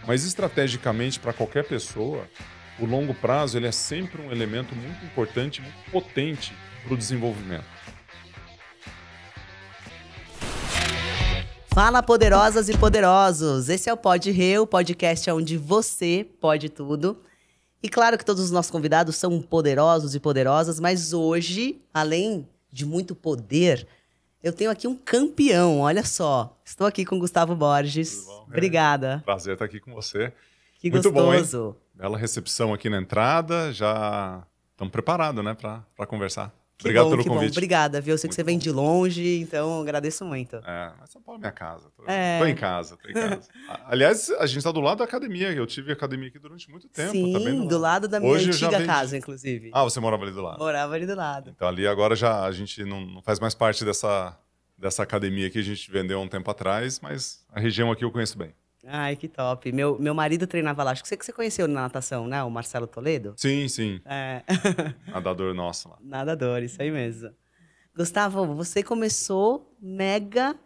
Mas estrategicamente, para qualquer pessoa, o longo prazo ele é sempre um elemento muito importante, muito potente para o desenvolvimento. Fala, poderosas e poderosos! Esse é o Pode Rê, o podcast onde você pode tudo. E claro que todos os nossos convidados são poderosos e poderosas, mas hoje, além de muito poder, eu tenho aqui um campeão, olha só. Estou aqui com o Gustavo Borges. Tudo bom? Obrigada. Prazer estar aqui com você. Que muito gostoso. Bom, hein? Bela recepção aqui na entrada, já estamos preparados, né, para conversar. Obrigado pelo convite. Obrigada, viu? Eu sei que você vem de longe, então agradeço muito. Mas São Paulo é minha casa. Tô em casa. Aliás, a gente está do lado da academia. Eu tive academia aqui durante muito tempo. Sim, tá bem do lado da minha antiga casa, inclusive. Ah, você morava ali do lado? Morava ali do lado. Então ali agora já a gente não faz mais parte dessa academia que a gente vendeu há um tempo atrás, mas a região aqui eu conheço bem. Ai, que top. Meu marido treinava lá. Acho que você conheceu na natação, né? O Marcelo Toledo? Sim. Nadador nosso lá. Nadador, isso aí mesmo. Gustavo, você começou mega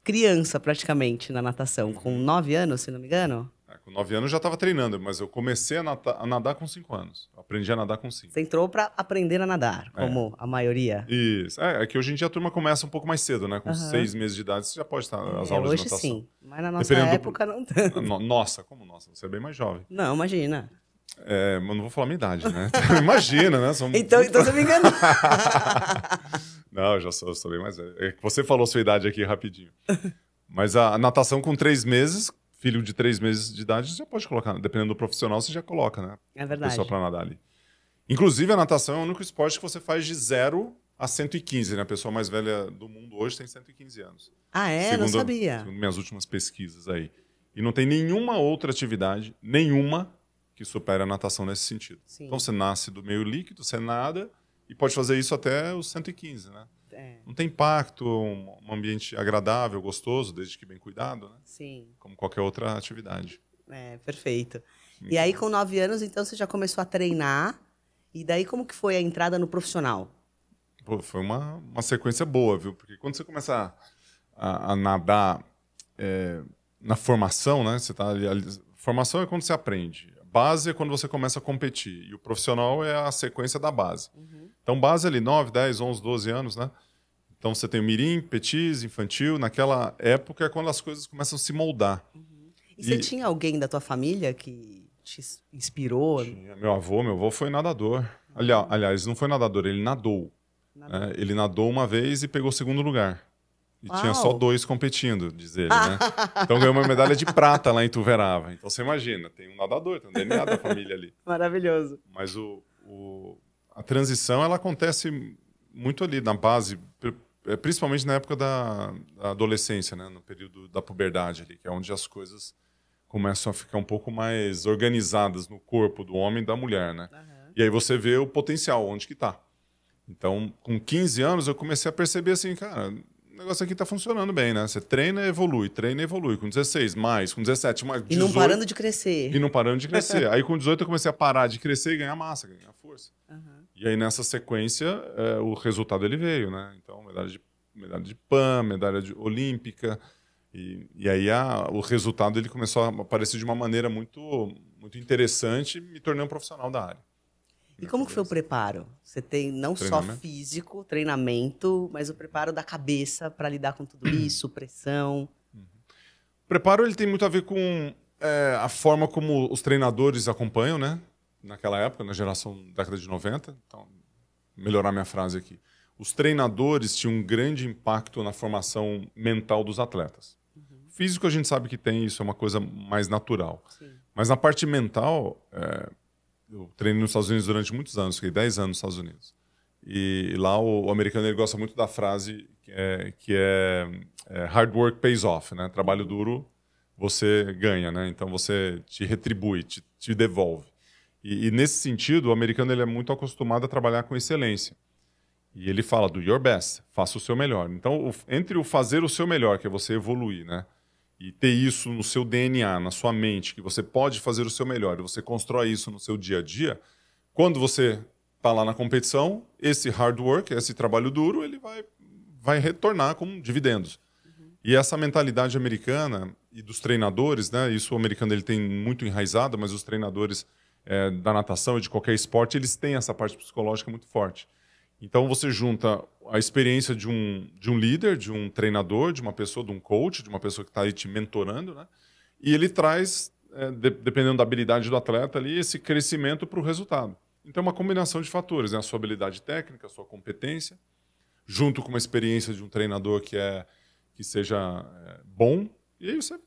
criança praticamente na natação, com 9 anos, se não me engano? Com 9 anos eu já estava treinando, mas eu comecei a nadar com 5 anos. Eu aprendi a nadar com 5. Você entrou para aprender a nadar, como a maioria. Isso. É que hoje em dia a turma começa um pouco mais cedo, né? Com 6 meses de idade você já pode estar nas aulas de natação. Hoje sim, mas na nossa época não tanto. Nossa, como nossa? Você é bem mais jovem. Não, imagina. Mas não vou falar a minha idade, né? Imagina, né? Então você me enganou. Não, eu já sou bem mais velho. É que você falou sua idade aqui rapidinho. Mas a natação com 3 meses... Filho de 3 meses de idade, você já pode colocar. Dependendo do profissional, você já coloca, né? É verdade. Pessoa para nadar ali. Inclusive, a natação é o único esporte que você faz de 0 a 115, né? A pessoa mais velha do mundo hoje tem 115 anos. Ah, é? Não sabia. Segundo minhas últimas pesquisas aí. E não tem nenhuma outra atividade, que supere a natação nesse sentido. Sim. Então, você nasce do meio líquido, você nada, e pode fazer isso até os 115, né? Não tem impacto, um ambiente agradável, gostoso, desde que bem cuidado, né? Sim. Como qualquer outra atividade. Perfeito. E aí, com 9 anos, então, você já começou a treinar. E daí, como que foi a entrada no profissional? Pô, foi uma sequência boa, viu? Porque quando você começa a nadar na formação, né? Você tá ali, formação é quando você aprende. Base é quando você começa a competir. E o profissional é a sequência da base. Uhum. Então, base ali, 9, 10, 11, 12 anos, né? Então, você tem o mirim, petis, infantil. Naquela época é quando as coisas começam a se moldar. Uhum. E você tinha alguém da tua família que te inspirou? Tinha. Meu avô foi nadador. Aliás, não foi nadador, ele nadou. Ele nadou uma vez e pegou o 2º lugar. E tinha só 2 competindo, diz ele, né? Então ganhou uma medalha de prata lá em Tuverava. Então você imagina, tem um nadador, tem um DNA da família ali. Maravilhoso. Mas a transição, ela acontece muito ali na base, principalmente na época da adolescência, né? No período da puberdade ali, que é onde as coisas começam a ficar um pouco mais organizadas no corpo do homem e da mulher, né? Uhum. E aí você vê o potencial, onde que tá. Então, com 15 anos, eu comecei a perceber assim, cara... O negócio aqui tá funcionando bem, né? Você treina e evolui. Com 16, mais. Com 17, mais. 18, e não parando de crescer. Aí, com 18, eu comecei a parar de crescer e ganhar massa, ganhar força. Uhum. E aí, nessa sequência, o resultado ele veio, né? Então, medalha de PAN, medalha olímpica. E aí, o resultado ele começou a aparecer de uma maneira muito, muito interessante, me tornei um profissional da área. E como que foi o preparo? Você tem não só físico, treinamento, mas o preparo da cabeça para lidar com tudo isso, pressão? O preparo ele tem muito a ver com a forma como os treinadores acompanham, né? Naquela época, na geração da década de 90. Então, melhorar minha frase aqui. Os treinadores tinham um grande impacto na formação mental dos atletas. Uhum. Físico a gente sabe que tem, isso é uma coisa mais natural. Sim. Mas na parte mental... Eu treinei nos Estados Unidos durante muitos anos, fiquei 10 anos nos Estados Unidos. E lá o americano ele gosta muito da frase que é hard work pays off, né? Trabalho duro você ganha, né? Então você te retribui, te devolve. E nesse sentido, o americano ele é muito acostumado a trabalhar com excelência. E ele fala do your best, faça o seu melhor. Então, entre o fazer o seu melhor, que é você evoluir, né? E ter isso no seu DNA, na sua mente, que você pode fazer o seu melhor, e você constrói isso no seu dia a dia, quando você está lá na competição, esse hard work, esse trabalho duro, ele vai retornar com dividendos. Uhum. E essa mentalidade americana e dos treinadores, né? Isso o americano ele tem muito enraizado, mas os treinadores da natação e de qualquer esporte, eles têm essa parte psicológica muito forte. Então você junta a experiência de um líder, de um treinador, de uma pessoa, de um coach, de uma pessoa que está aí te mentorando, né? E ele traz, dependendo da habilidade do atleta ali, esse crescimento para o resultado. Então é uma combinação de fatores, né? A sua habilidade técnica, a sua competência, junto com uma experiência de um treinador que seja bom, e aí você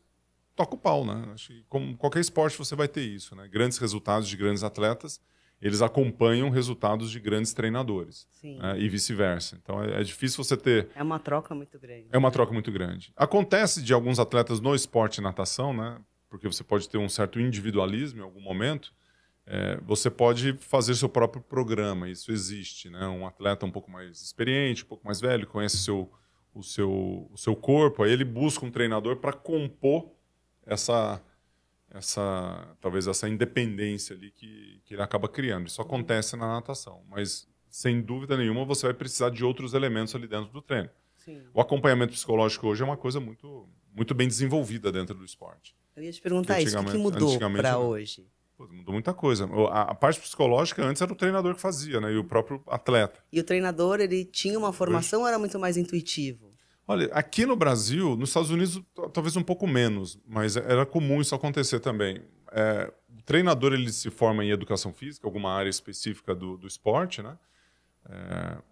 toca o pau, né? Acho que como qualquer esporte você vai ter isso, né? Grandes resultados de grandes atletas, eles acompanham resultados de grandes treinadores, né? E vice-versa. Então é difícil você ter... É uma troca muito grande. É uma troca muito grande. Acontece de alguns atletas no esporte e natação, né? Porque você pode ter um certo individualismo em algum momento, você pode fazer seu próprio programa, isso existe, né? Um atleta um pouco mais experiente, um pouco mais velho, conhece o seu corpo, aí ele busca um treinador para compor talvez essa independência ali que ele acaba criando. Isso acontece na natação, mas sem dúvida nenhuma você vai precisar de outros elementos ali dentro do treino. Sim. O acompanhamento psicológico hoje é uma coisa muito, muito bem desenvolvida dentro do esporte. Eu ia te perguntar isso, o que mudou para hoje? Mudou muita coisa. A parte psicológica antes era o treinador que fazia, né? E o próprio atleta. E o treinador, ele tinha uma formação ou era muito mais intuitivo? Olha, aqui no Brasil, nos Estados Unidos, talvez um pouco menos, mas era comum isso acontecer também. O treinador ele se forma em educação física, alguma área específica do esporte, né?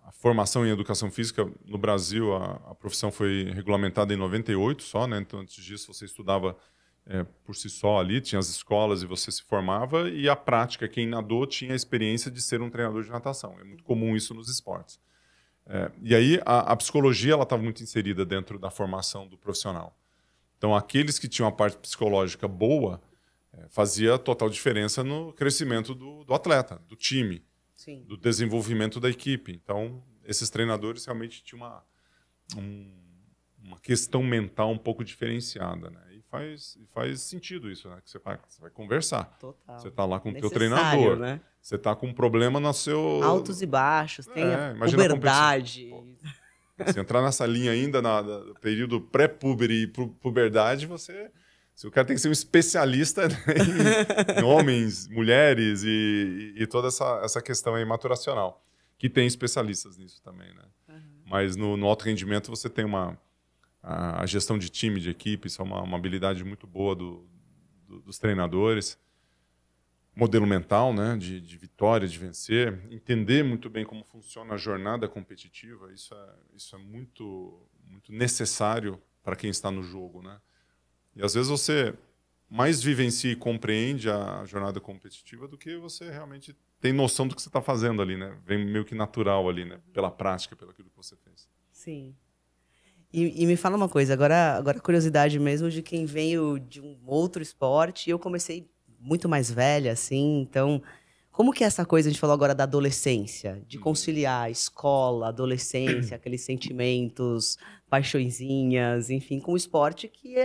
A formação em educação física no Brasil, a profissão foi regulamentada em 98 só, né? Então antes disso você estudava por si só ali, tinha as escolas e você se formava, e a prática, quem nadou tinha a experiência de ser um treinador de natação. É muito comum isso nos esportes. E aí a psicologia estava muito inserida dentro da formação do profissional. Então aqueles que tinham a parte psicológica boa fazia total diferença no crescimento do atleta, do time, Sim. do desenvolvimento da equipe. Então esses treinadores realmente tinham uma questão mental um pouco diferenciada, né? E faz sentido isso, né? Que você vai conversar. Total. Você está lá com o teu Necessário, treinador. né? Você está com um problema no seu... Altos e baixos, tem a imagina puberdade. Se entrar nessa linha ainda no período pré-puber e puberdade, o cara tem que ser um especialista em homens, mulheres e toda essa questão aí maturacional, que tem especialistas nisso também, né? Uhum. Mas no alto rendimento você tem a gestão de time, de equipe, isso é uma habilidade muito boa dos treinadores. Modelo mental, né, de vitória, de vencer. Entender muito bem como funciona a jornada competitiva, isso é muito, muito necessário para quem está no jogo, né? E às vezes você mais vivencia e compreende a jornada competitiva do que você realmente tem noção do que você está fazendo ali, né? Vem meio que natural ali, né? Pela prática, pelo aquilo que você fez. Sim. E me fala uma coisa, agora curiosidade mesmo de quem veio de um outro esporte. Eu comecei muito mais velha, assim, então... Como que é essa coisa, a gente falou agora da adolescência, de conciliar escola, adolescência, aqueles sentimentos, paixõezinhas, enfim, com o esporte que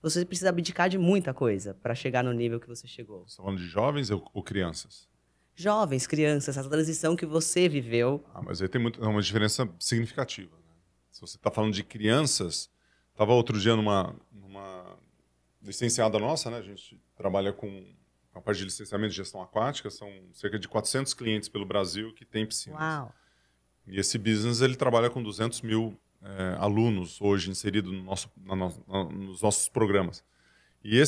você precisa abdicar de muita coisa para chegar no nível que você chegou. Você está falando de jovens ou crianças? Jovens, crianças, essa transição que você viveu. Mas aí tem uma diferença significativa, né? Se você está falando de crianças, estava outro dia numa licenciada nossa, né? A gente trabalha com a parte de licenciamento de gestão aquática, são cerca de 400 clientes pelo Brasil que têm piscinas. Uau. E esse business ele trabalha com 200 mil alunos hoje inseridos nos nossos programas. E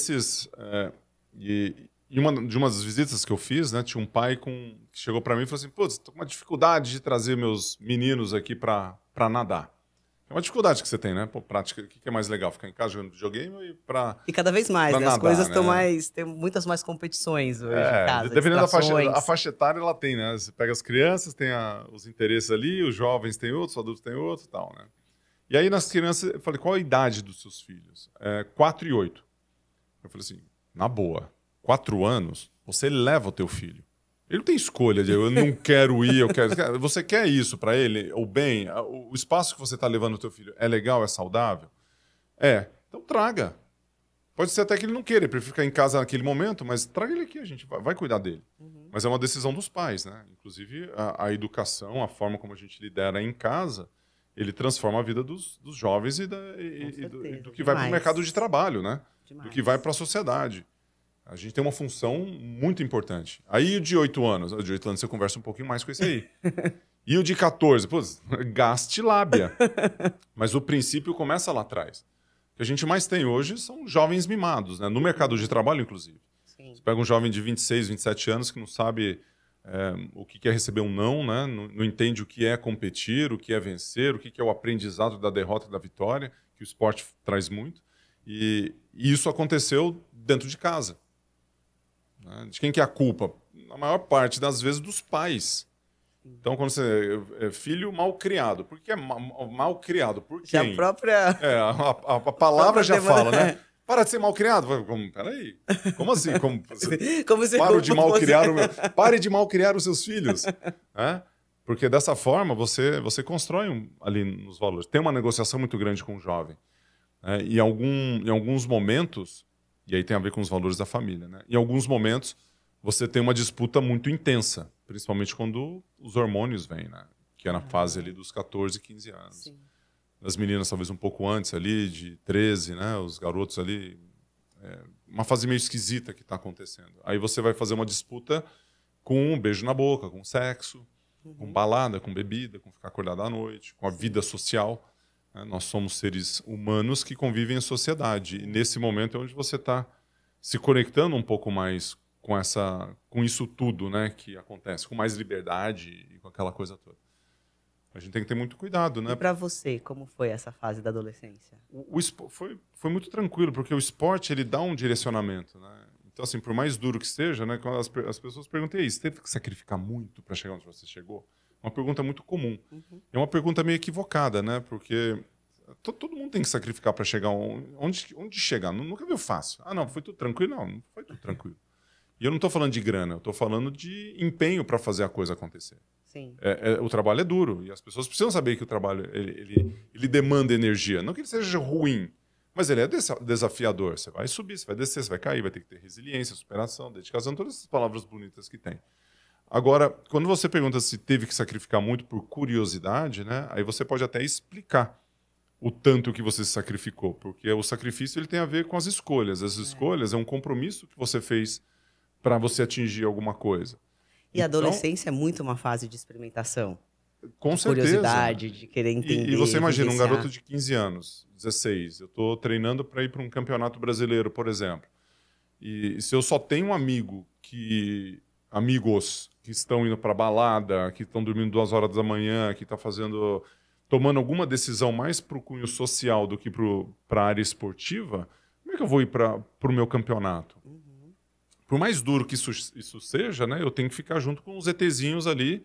de uma das visitas que eu fiz, né, tinha um pai que chegou para mim e falou assim: "Putz, estou com uma dificuldade de trazer meus meninos aqui para nadar." É uma dificuldade que você tem, né? Pô, prática, o que é mais legal? Ficar em casa jogando videogame E cada vez mais, né? nadar, As coisas estão né? tem muitas mais competições hoje em casa. Dependendo da faixa etária, ela tem, né? Você pega as crianças, tem os interesses ali, os jovens têm outros, os adultos têm outro e tal, né? E aí nas crianças, eu falei: "Qual a idade dos seus filhos?" 4 e 8. Eu falei assim: na boa, 4 anos, você leva o teu filho. Ele não tem escolha de eu não quero ir, eu quero. Você quer isso para ele? O bem, o espaço que você está levando o teu filho é legal, é saudável? Então traga. Pode ser até que ele não queira, ele prefere ficar em casa naquele momento, mas traga ele aqui, a gente vai cuidar dele. Uhum. Mas é uma decisão dos pais, né? Inclusive a educação, a forma como a gente lidera em casa, ele transforma a vida dos jovens e do que vai para o mercado de trabalho, né? Do que vai para a sociedade. A gente tem uma função muito importante. Aí o de 8 anos você conversa um pouquinho mais com esse aí. E o de 14, pô, gaste lábia. Mas o princípio começa lá atrás. O que a gente mais tem hoje são jovens mimados, né? No mercado de trabalho, inclusive. Sim. Você pega um jovem de 26, 27 anos que não sabe o que é receber um não, né? Não entende o que é competir, o que é vencer, o que é o aprendizado da derrota e da vitória, que o esporte traz muito. E isso aconteceu dentro de casa. Né? De quem que é a culpa? Na maior parte das vezes dos pais. Então, quando você é filho mal criado, por que é mal criado? Por quem? Já a própria... a palavra já fala, né? Para de ser mal criado. Peraí, como assim? Pare de mal criar os seus filhos. Porque dessa forma você constrói ali nos valores. Tem uma negociação muito grande com o jovem. E em alguns momentos, e aí tem a ver com os valores da família, né? Em alguns momentos você tem uma disputa muito intensa, principalmente quando os hormônios vêm, né? Que é na fase ali dos 14, 15 anos. Sim. As meninas talvez um pouco antes ali, de 13, né? Os garotos ali, uma fase meio esquisita que está acontecendo. Aí você vai fazer uma disputa com um beijo na boca, com sexo, com balada, com bebida, com ficar acordado à noite, com a vida social. Nós somos seres humanos que convivem em sociedade. E nesse momento é onde você está se conectando um pouco mais com isso tudo, né, que acontece, com mais liberdade e com aquela coisa toda. A gente tem que ter muito cuidado, né? E para você, como foi essa fase da adolescência? Foi muito tranquilo, porque o esporte ele dá um direcionamento, né? Então, assim, por mais duro que seja, né, quando as pessoas perguntam, e aí, você teve que sacrificar muito para chegar onde você chegou? Uma pergunta muito comum. É uma pergunta meio equivocada, né? Porque todo mundo tem que sacrificar para chegar onde chegar. Nunca viu fácil. Ah, não, foi tudo tranquilo? Não foi tudo tranquilo. E eu não estou falando de grana, eu estou falando de empenho para fazer a coisa acontecer. Sim. O trabalho é duro e as pessoas precisam saber que o trabalho ele demanda energia. Não que ele seja ruim, mas ele é desafiador. Você vai subir, você vai descer, você vai cair, vai ter que ter resiliência, superação, dedicação, todas essas palavras bonitas que tem. Agora, quando você pergunta se teve que sacrificar muito por curiosidade, né, aí você pode até explicar o tanto que você se sacrificou, porque o sacrifício ele tem a ver com as escolhas. As escolhas é um compromisso que você fez para você atingir alguma coisa. E a adolescência é muito uma fase de experimentação. Com certeza. Curiosidade, de querer entender. E você imagina um garoto de 15 anos, 16, eu estou treinando para ir para um campeonato brasileiro, por exemplo. E se eu só tenho amigos que estão indo para balada, que estão dormindo 2 horas da manhã, que estão tomando alguma decisão mais para o cunho social do que para a área esportiva, como é que eu vou ir para o meu campeonato? Por mais duro que isso seja, né, eu tenho que ficar junto com os ETzinhos ali,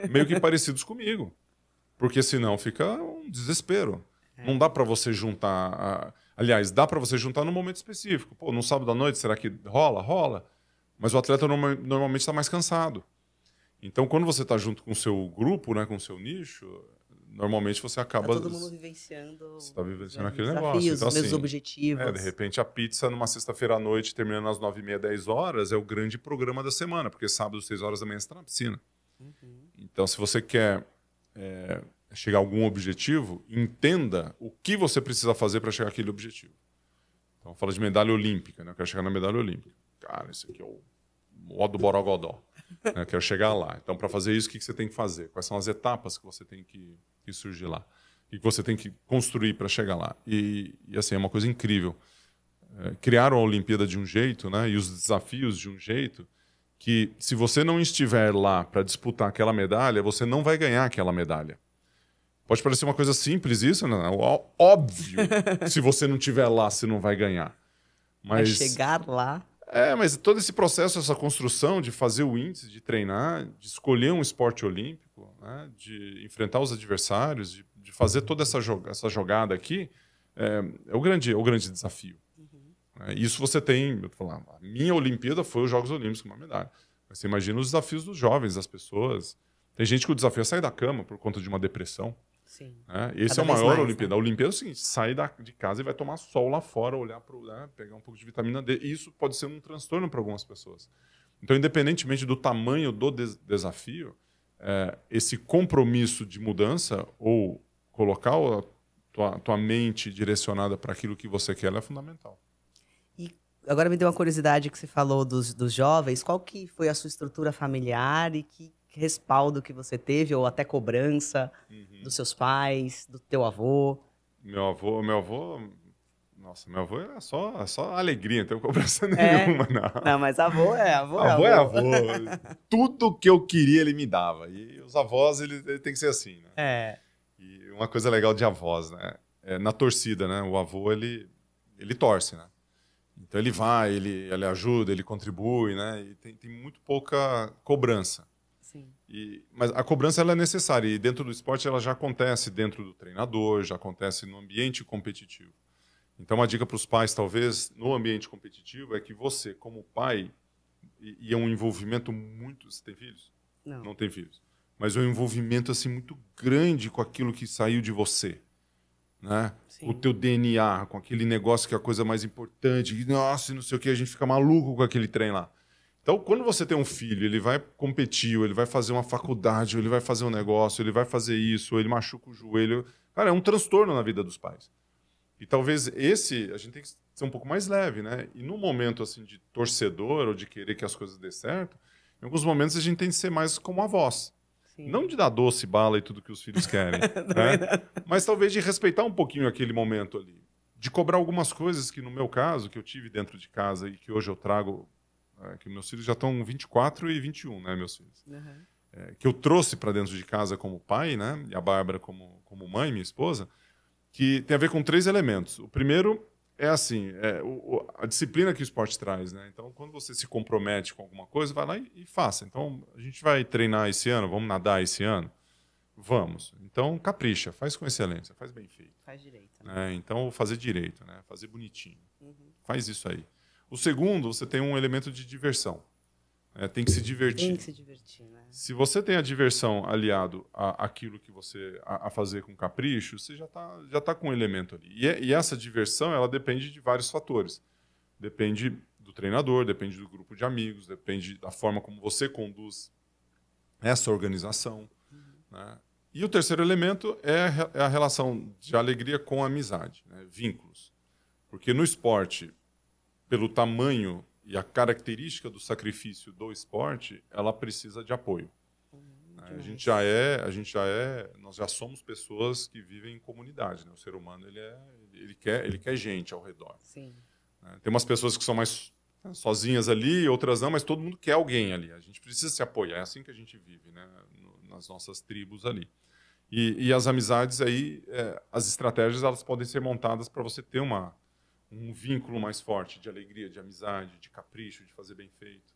meio que parecidos comigo. Porque senão fica um desespero. Não dá para você juntar... Aliás, dá para você juntar num momento específico. Pô, no sábado à noite, será que rola? Rola. Mas o atleta normalmente está mais cansado. Então, quando você está junto com o seu grupo, né, com o seu nicho, normalmente você acaba... Tá todo mundo vivenciando... Você está vivenciando aquele negócio. Então, os meus assim, objetivos. De repente, a pizza numa sexta-feira à noite, terminando às 9h30, 10 horas, é o grande programa da semana, porque sábado, 6 horas da manhã, você está na piscina. Então, se você quer chegar a algum objetivo, entenda o que você precisa fazer para chegar àquele objetivo. Então, fala de medalha olímpica, né? Eu quero chegar na medalha olímpica. Cara, esse aqui é o modo Borogodó. Eu quero chegar lá. Então, para fazer isso, o que você tem que fazer? Quais são as etapas que você tem que surgir lá? O que você tem que construir para chegar lá? E assim, é uma coisa incrível. Criaram a Olimpíada de um jeito, né? E os desafios de um jeito que, se você não estiver lá para disputar aquela medalha, você não vai ganhar aquela medalha. Pode parecer uma coisa simples isso, né? Óbvio que se você não estiver lá, você não vai ganhar. Mas chegar lá... mas todo esse processo, essa construção de fazer o índice, de treinar, de escolher um esporte olímpico, né, de enfrentar os adversários, de fazer toda essa jogada aqui, é o grande desafio. Isso você tem... A minha Olimpíada foi os Jogos Olímpicos com uma medalha. Mas você imagina os desafios dos jovens, das pessoas. Tem gente que o desafio é sair da cama por conta de uma depressão. Sim. Esse é o maior Olimpíada. Né? A Olimpíada é o seguinte: sai de casa e vai tomar sol lá fora, olhar para pegar um pouco de vitamina D. E isso pode ser um transtorno para algumas pessoas. Então, independentemente do tamanho do desafio, esse compromisso de mudança, ou colocar tua mente direcionada para aquilo que você quer, ela é fundamental. E agora me deu uma curiosidade que você falou dos jovens. Qual que foi a sua estrutura familiar e que respaldo que você teve, ou até cobrança dos seus pais, do teu avô? Meu avô, nossa, meu avô era só alegria, não tem cobrança nenhuma, não. Não, mas avô é avô. Avô é avô. Tudo que eu queria, ele me dava. E os avós, ele tem que ser assim, né? É. E uma coisa legal de avós, né? É na torcida, né? O avô, ele torce, né? Então ele vai, ele ajuda, ele contribui, né? E tem muito pouca cobrança. Sim. Mas a cobrança ela é necessária. E dentro do esporte ela já acontece dentro do treinador, já acontece no ambiente competitivo. Então uma dica para os pais, talvez, no ambiente competitivo, é que você, como pai, e é um envolvimento muito... Você tem filhos? Não. Não tem filhos. Mas é um envolvimento assim, muito grande com aquilo que saiu de você. Né? Sim. Com o teu DNA, com aquele negócio que é a coisa mais importante. E, nossa, não sei o que, a gente fica maluco com aquele trem lá. Então, quando você tem um filho, ele vai competir, ou ele vai fazer uma faculdade, ou ele vai fazer um negócio, ele vai fazer isso, ou ele machuca o joelho. Cara, é um transtorno na vida dos pais. E talvez a gente tem que ser um pouco mais leve, né? E no momento assim de torcedor, ou de querer que as coisas dê certo, em alguns momentos a gente tem que ser mais como avós. Sim. Não de dar doce, bala e tudo que os filhos querem, né? Mas talvez de respeitar um pouquinho aquele momento ali. De cobrar algumas coisas que, no meu caso, que eu tive dentro de casa e que hoje eu trago, que meus filhos já estão 24 e 21, né, meus filhos? Que eu trouxe para dentro de casa como pai, né? E a Bárbara como mãe, minha esposa, que tem a ver com 3 elementos. O primeiro é assim, a disciplina que o esporte traz, né? Então, quando você se compromete com alguma coisa, vai lá e faça. Então, a gente vai treinar esse ano, vamos nadar esse ano? Vamos. Então, capricha, faz com excelência, faz bem feito. Faz direito. Né? Então, fazer direito, né? Fazer bonitinho. Faz isso aí. O segundo, você tem um elemento de diversão. Tem que se divertir. Tem que se divertir, né? Se você tem a diversão aliado àquilo que você a fazer com capricho, você já tá com um elemento ali. E essa diversão, ela depende de vários fatores. Depende do treinador, depende do grupo de amigos, depende da forma como você conduz essa organização. Né? E o terceiro elemento é a relação de alegria com a amizade, né? Vínculos. Porque no esporte, pelo tamanho e a característica do sacrifício do esporte, ela precisa de apoio. Nós já somos pessoas que vivem em comunidade, né? O ser humano ele quer gente ao redor. Sim. Tem umas pessoas que são mais sozinhas ali, outras não, mas todo mundo quer alguém ali. A gente precisa se apoiar, é assim que a gente vive, né? Nas nossas tribos ali. E as amizades aí, as estratégias elas podem ser montadas para você ter um vínculo mais forte de alegria, de amizade, de capricho, de fazer bem feito.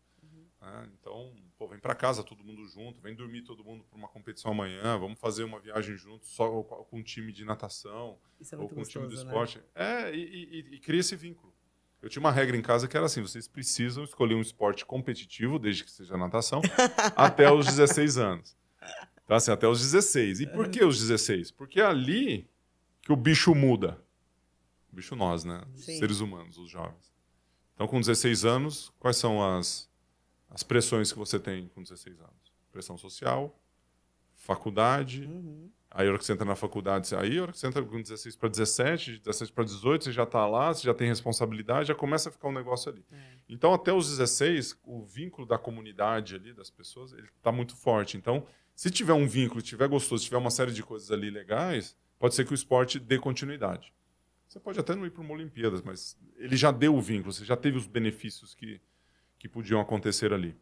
Então, vem para casa todo mundo junto, vem dormir todo mundo para uma competição amanhã, vamos fazer uma viagem junto só com um time de natação ou com um time do esporte. Né? E cria esse vínculo. Eu tinha uma regra em casa que era assim, vocês precisam escolher um esporte competitivo, desde que seja natação, até os 16 anos. Então, assim, até os 16. E por que os 16? Porque é ali que o bicho muda. O bicho nós, né? Os seres humanos, os jovens. Então, com 16 anos, quais são as pressões que você tem com 16 anos? Pressão social, faculdade. Aí, a hora que você entra na faculdade, a hora que você entra com 16 para 17, de 17 para 18, você já está lá, você já tem responsabilidade, já começa a ficar um negócio ali. Então, até os 16, o vínculo da comunidade ali, das pessoas, ele está muito forte. Então, se tiver um vínculo, tiver gostoso, tiver uma série de coisas ali legais, pode ser que o esporte dê continuidade. Você pode até não ir para uma Olimpíadas, mas ele já deu o vínculo, você já teve os benefícios que podiam acontecer ali.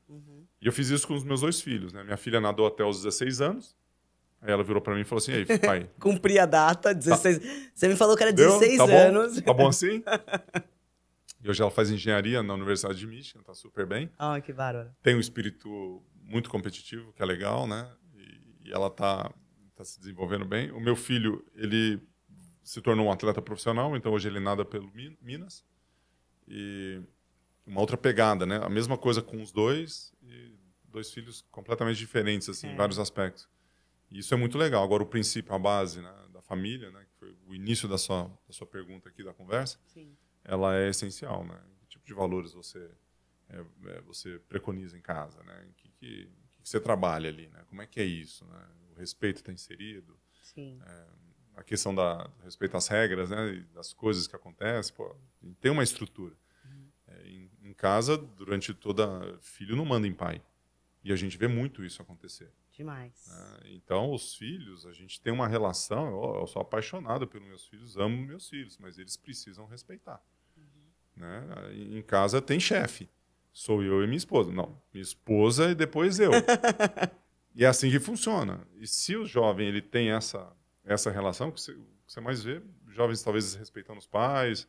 E eu fiz isso com os meus 2 filhos. Né? Minha filha nadou até os 16 anos, aí ela virou para mim e falou assim, aí, pai... Cumpri a data, 16... Tá. Você me falou que era 16 tá anos. Tá bom assim? E hoje ela faz engenharia na Universidade de Michigan, tá super bem. Que bárbaro. Tem um espírito muito competitivo, que é legal, né? E ela tá se desenvolvendo bem. O meu filho, ele se tornou um atleta profissional, então hoje ele nada pelo Minas. E uma outra pegada, né? A mesma coisa com os 2, e 2 filhos completamente diferentes, assim, em vários aspectos. E isso é muito legal. Agora, o princípio, a base, né, da família, né, que foi o início da sua pergunta aqui, da conversa, ela é essencial, né? Que tipo de valores você preconiza em casa, né? Que você trabalha ali, né? Como é que é isso, né? O respeito está inserido. Sim. a questão da respeito às regras, né, e das coisas que acontecem, pô, tem uma estrutura. Em casa, durante toda... Filho não manda em pai. E a gente vê muito isso acontecer. Demais. Então, os filhos, a gente tem uma relação... Eu sou apaixonado pelos meus filhos, amo meus filhos, mas eles precisam respeitar. Né? Em casa tem chefe. Sou eu e minha esposa. Não, minha esposa e depois eu. E é assim que funciona. E se o jovem ele tem essa relação, que você mais vê, jovens talvez respeitando os pais,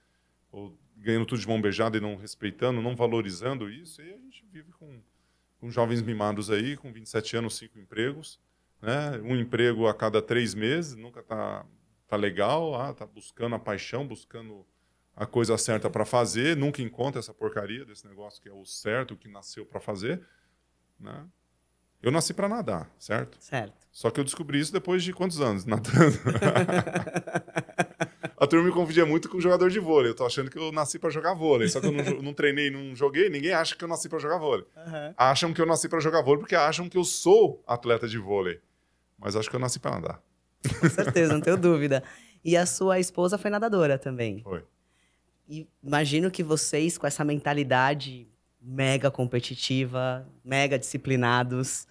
ou ganhando tudo de mão beijada e não respeitando, não valorizando isso, e a gente vive com jovens mimados aí, com 27 anos, 5 empregos, né? Um emprego a cada 3 meses, nunca tá legal, tá buscando a paixão, buscando a coisa certa para fazer, nunca encontra essa porcaria desse negócio que é o certo, o que nasceu para fazer, né? Eu nasci para nadar, certo? Certo. Só que eu descobri isso depois de quantos anos nadando? A turma me confundia muito com jogador de vôlei. Eu tô achando que eu nasci para jogar vôlei. Só que eu não treinei, não joguei. Ninguém acha que eu nasci para jogar vôlei. Acham que eu nasci para jogar vôlei porque acham que eu sou atleta de vôlei. Mas acho que eu nasci para nadar. Com certeza, não tenho dúvida. E a sua esposa foi nadadora também. Foi. E imagino que vocês, com essa mentalidade mega competitiva, mega disciplinados,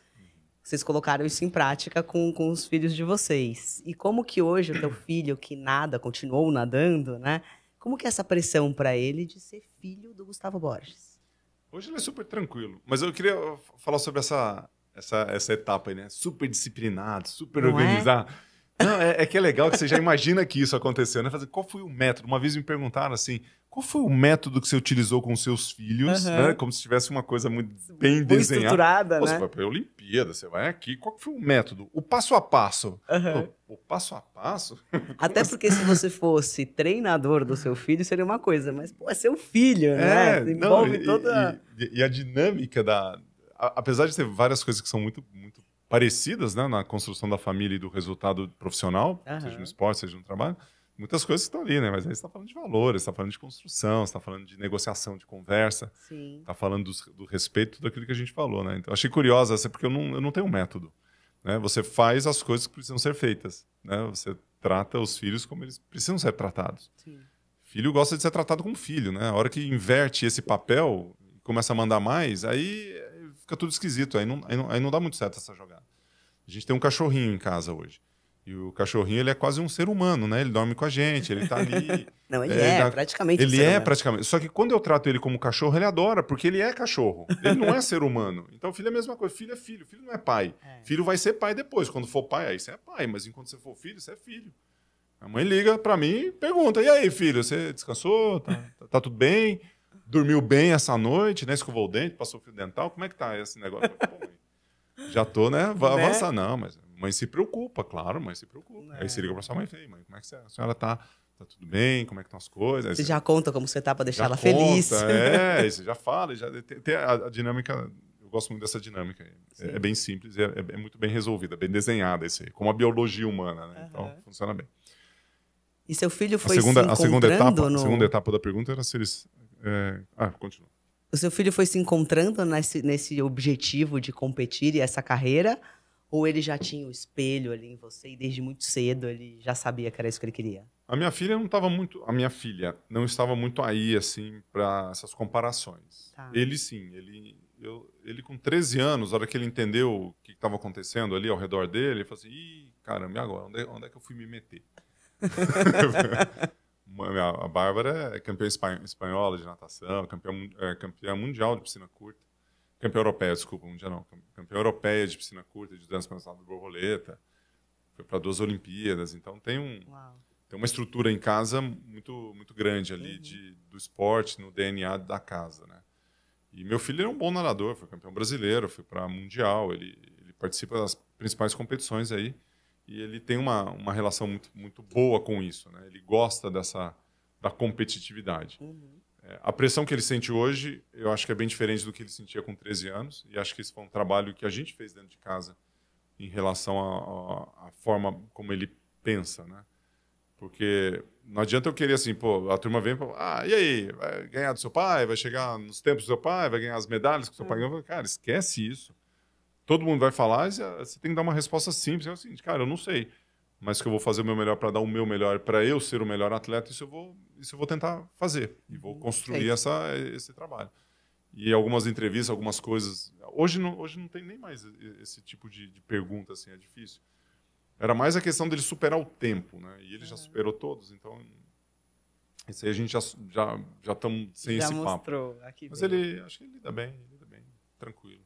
vocês colocaram isso em prática com os filhos de vocês. E como que hoje o teu filho, que nada, continuou nadando, né? Como que é essa pressão para ele de ser filho do Gustavo Borges? Hoje ele é super tranquilo. Mas eu queria falar sobre essa etapa aí, né? Super disciplinado, super Não organizado. Não, é que é legal que você já imagina que isso aconteceu, né? Fazer, qual foi o método? Uma vez me perguntaram assim, qual foi o método que você utilizou com seus filhos, né? Como se tivesse uma coisa muito bem desenhada. Estruturada, Pô, né? você vai para a Olimpíada, você vai aqui. Qual foi o método? O passo a passo. O passo a passo? Até porque se você fosse treinador do seu filho, seria uma coisa. Mas, pô, é seu filho, né? Envolve toda... E a dinâmica da... Apesar de ter várias coisas que são muito, muito parecidas, né, na construção da família e do resultado profissional, seja no esporte, seja no trabalho, muitas coisas estão ali, né? Mas aí você está falando de valores, você está falando de construção, você está falando de negociação, de conversa, está falando do respeito, tudo aquilo que a gente falou, né? Então, achei curiosa essa, porque eu não tenho um método, né? Você faz as coisas que precisam ser feitas, né? Você trata os filhos como eles precisam ser tratados. Sim. Filho gosta de ser tratado como filho, né? A hora que inverte esse papel, começa a mandar mais, aí fica tudo esquisito, aí não dá muito certo essa jogada. A gente tem um cachorrinho em casa hoje. E o cachorrinho, ele é quase um ser humano, né? Ele dorme com a gente, ele tá ali... Não, ele praticamente um ser humano. Praticamente. Só que quando eu trato ele como cachorro, ele adora, porque ele é cachorro. Ele não é ser humano. Então, filho é a mesma coisa. Filho é filho. Filho não é pai. Filho vai ser pai depois. Quando for pai, aí você é pai. Mas enquanto você for filho, você é filho. A mãe liga pra mim e pergunta, e aí, filho, você descansou? Tá tudo bem? Dormiu bem essa noite, né? Escovou o dente, passou fio dental? Como é que tá esse negócio? Pô, mãe, já tô, né? Vai avançar. Não, mas mãe se preocupa, claro, mãe se preocupa. Aí você liga pra sua mãe e fala, mãe, como é que a senhora tá? Tá tudo bem? Como é que estão as coisas? Aí você já conta como você tá pra deixar ela feliz. Aí você já fala, já tem a dinâmica. Eu gosto muito dessa dinâmica. É bem simples, é muito bem resolvida, bem desenhada isso aí, como a biologia humana, né? Então funciona bem. E seu filho foi se encontrando... A segunda etapa da pergunta era se eles... continua. O seu filho foi se encontrando nesse objetivo de competir e essa carreira? Ou ele já tinha o espelho ali em você e desde muito cedo ele já sabia que era isso que ele queria? A minha filha não estava muito aí, assim, para essas comparações. Tá. Ele sim, ele com 13 anos, na hora que ele entendeu o que estava acontecendo ali ao redor dele, ele falou assim, ih, caramba, e agora? Onde é que eu fui me meter? A Bárbara é campeã espanhola de natação, campeã mundial de piscina curta. Campeã europeia, desculpa, mundial não. Campeã europeia de piscina curta, de dança de borboleta. Foi para 2 Olimpíadas. Então tem uma estrutura em casa muito, muito grande ali do esporte, no DNA da casa, né? E meu filho é um bom nadador, foi campeão brasileiro, foi para mundial, ele participa das principais competições aí. E ele tem uma relação muito, muito boa com isso, né? Ele gosta da competitividade. A pressão que ele sente hoje, eu acho que é bem diferente do que ele sentia com 13 anos. E acho que esse foi um trabalho que a gente fez dentro de casa em relação à forma como ele pensa, né? Porque não adianta eu querer assim, pô, a turma vem e fala, e aí, vai ganhar do seu pai, vai chegar nos tempos do seu pai, vai ganhar as medalhas que o seu pai ganhou. Cara, esquece isso. Todo mundo vai falar, você tem que dar uma resposta simples. É o seguinte, cara, eu não sei. mas que eu vou fazer o meu melhor para dar o meu melhor, para eu ser o melhor atleta, isso eu vou tentar fazer. E vou construir esse trabalho. E algumas entrevistas, algumas coisas... Hoje não tem nem mais esse tipo de pergunta, assim, é difícil. Era mais a questão dele superar o tempo, né? E ele já superou todos, então... Isso aí a gente já estamos sem esse mostrou, papo. Aqui mas bem. acho que ele lida bem, tranquilo.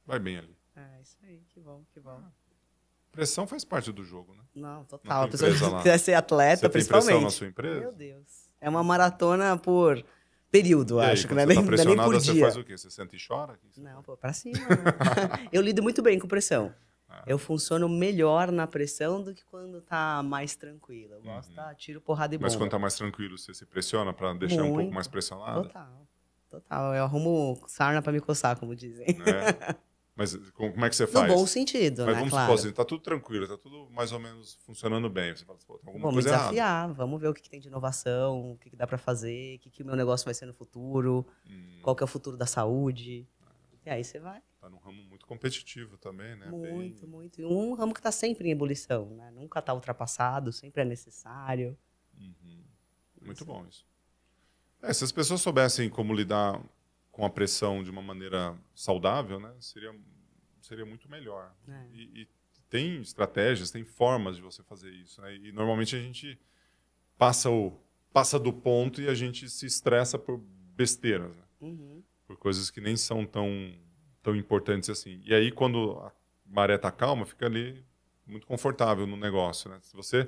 Vai bem ali. Isso aí, que bom, que bom. Pressão faz parte do jogo, né? Não, total. A pessoa que quiser ser atleta, você principalmente. Tem pressão na sua empresa? Meu Deus. É uma maratona por período, aí, acho. Que não é nem por dia. Você faz o quê? Você senta e chora? Não, pô, pra cima. Eu lido muito bem com pressão. Eu funciono melhor na pressão do que quando tá mais tranquilo. Eu gosto de tiro, porrada e bomba. Mas quando tá mais tranquilo, você se pressiona para deixar um pouco mais pressionado? Total. Eu arrumo sarna para me coçar, como dizem. Mas como é que você faz? No bom sentido, mas né? Vamos supor assim, tá tudo tranquilo, tá tudo mais ou menos funcionando bem. Você fala, pô, tem alguma coisa errada. Vamos desafiar, vamos ver o que tem de inovação, o que dá para fazer, o que o meu negócio vai ser no futuro, qual que é o futuro da saúde. E aí você vai. Tá num ramo muito competitivo também, né? Muito. E um ramo que está sempre em ebulição, né? Nunca está ultrapassado, sempre é necessário. Muito bom isso. Se as pessoas soubessem como lidar com a pressão de uma maneira saudável, né? Seria muito melhor. E tem estratégias, tem formas de você fazer isso, né? E normalmente a gente passa do ponto e a gente se estressa por besteiras, né? Por coisas que nem são tão importantes assim. E aí, quando a maré está calma, fica ali muito confortável no negócio, né? Se você,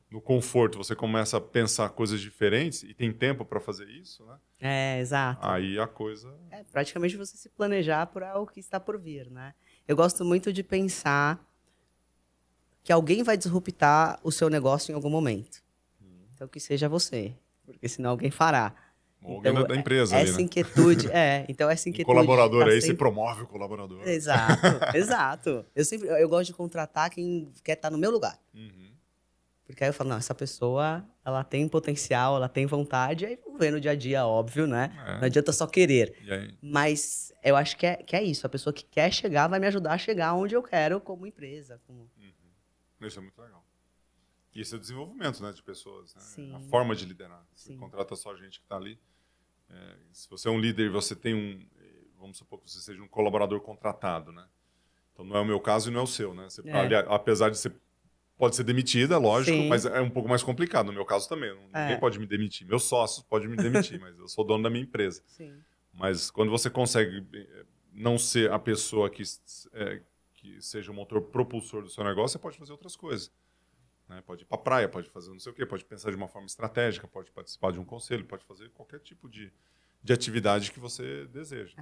no conforto, você começa a pensar coisas diferentes e tem tempo para fazer isso, né? Exato. Aí a coisa... praticamente você se planejar para o que está por vir, né? Eu gosto muito de pensar que alguém vai disruptar o seu negócio em algum momento. Então, que seja você, porque senão alguém fará. Alguém da empresa essa ali, né? inquietude, então essa inquietude... colaborador aí, você promove o colaborador. Exato. Eu gosto de contratar quem quer estar no meu lugar. Porque aí eu falo, não, essa pessoa, ela tem potencial, ela tem vontade, aí vamos ver no dia a dia, óbvio, né? Não adianta só querer. Mas eu acho que é isso, a pessoa que quer chegar vai me ajudar a chegar onde eu quero como empresa. Isso é muito legal. E esse é o desenvolvimento, né, de pessoas, né? Sim. A forma de liderar. Você contrata só gente que está ali. Se você é um líder e você tem vamos supor que você seja um colaborador contratado, né? Então não é o meu caso e não é o seu, né? Você tá ali, apesar de pode ser demitida, lógico, mas é um pouco mais complicado. No meu caso também, ninguém pode me demitir. Meus sócios podem me demitir, mas eu sou dono da minha empresa. Mas quando você consegue não ser a pessoa que seja o motor propulsor do seu negócio, você pode fazer outras coisas. Né? Pode ir para a praia, pode fazer não sei o quê, pode pensar de uma forma estratégica, pode participar de um conselho, pode fazer qualquer tipo de atividade que você deseja.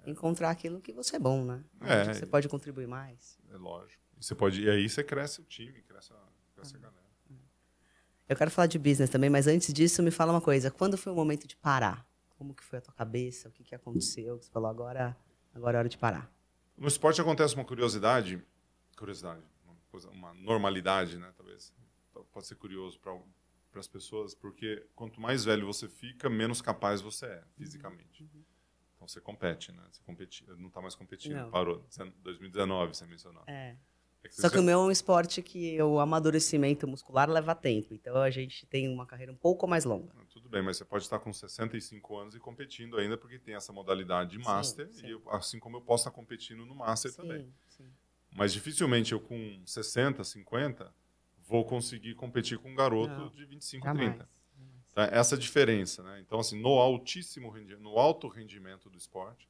Encontrar aquilo que você é bom, né? Você pode contribuir mais. É lógico. E aí você cresce o time, cresce a galera. Eu quero falar de business também, mas antes disso, me fala uma coisa. Quando foi o momento de parar? Como que foi a tua cabeça? O que aconteceu? Você falou, agora é hora de parar. No esporte acontece uma curiosidade, uma normalidade, né? Talvez pode ser curioso para as pessoas, porque quanto mais velho você fica, menos capaz você é fisicamente. Então você compete, né? Não está mais competindo, parou. 2019 você mencionou. Só que o meu é um esporte que o amadurecimento muscular leva tempo. Então a gente tem uma carreira um pouco mais longa. Tudo bem, mas você pode estar com 65 anos e competindo ainda, porque tem essa modalidade de Master, e assim como eu posso estar competindo no Master também. Mas dificilmente eu com 60, 50, vou conseguir competir com um garoto de 25, 30. Tá? Essa diferença, né? Então, assim, no alto rendimento do esporte,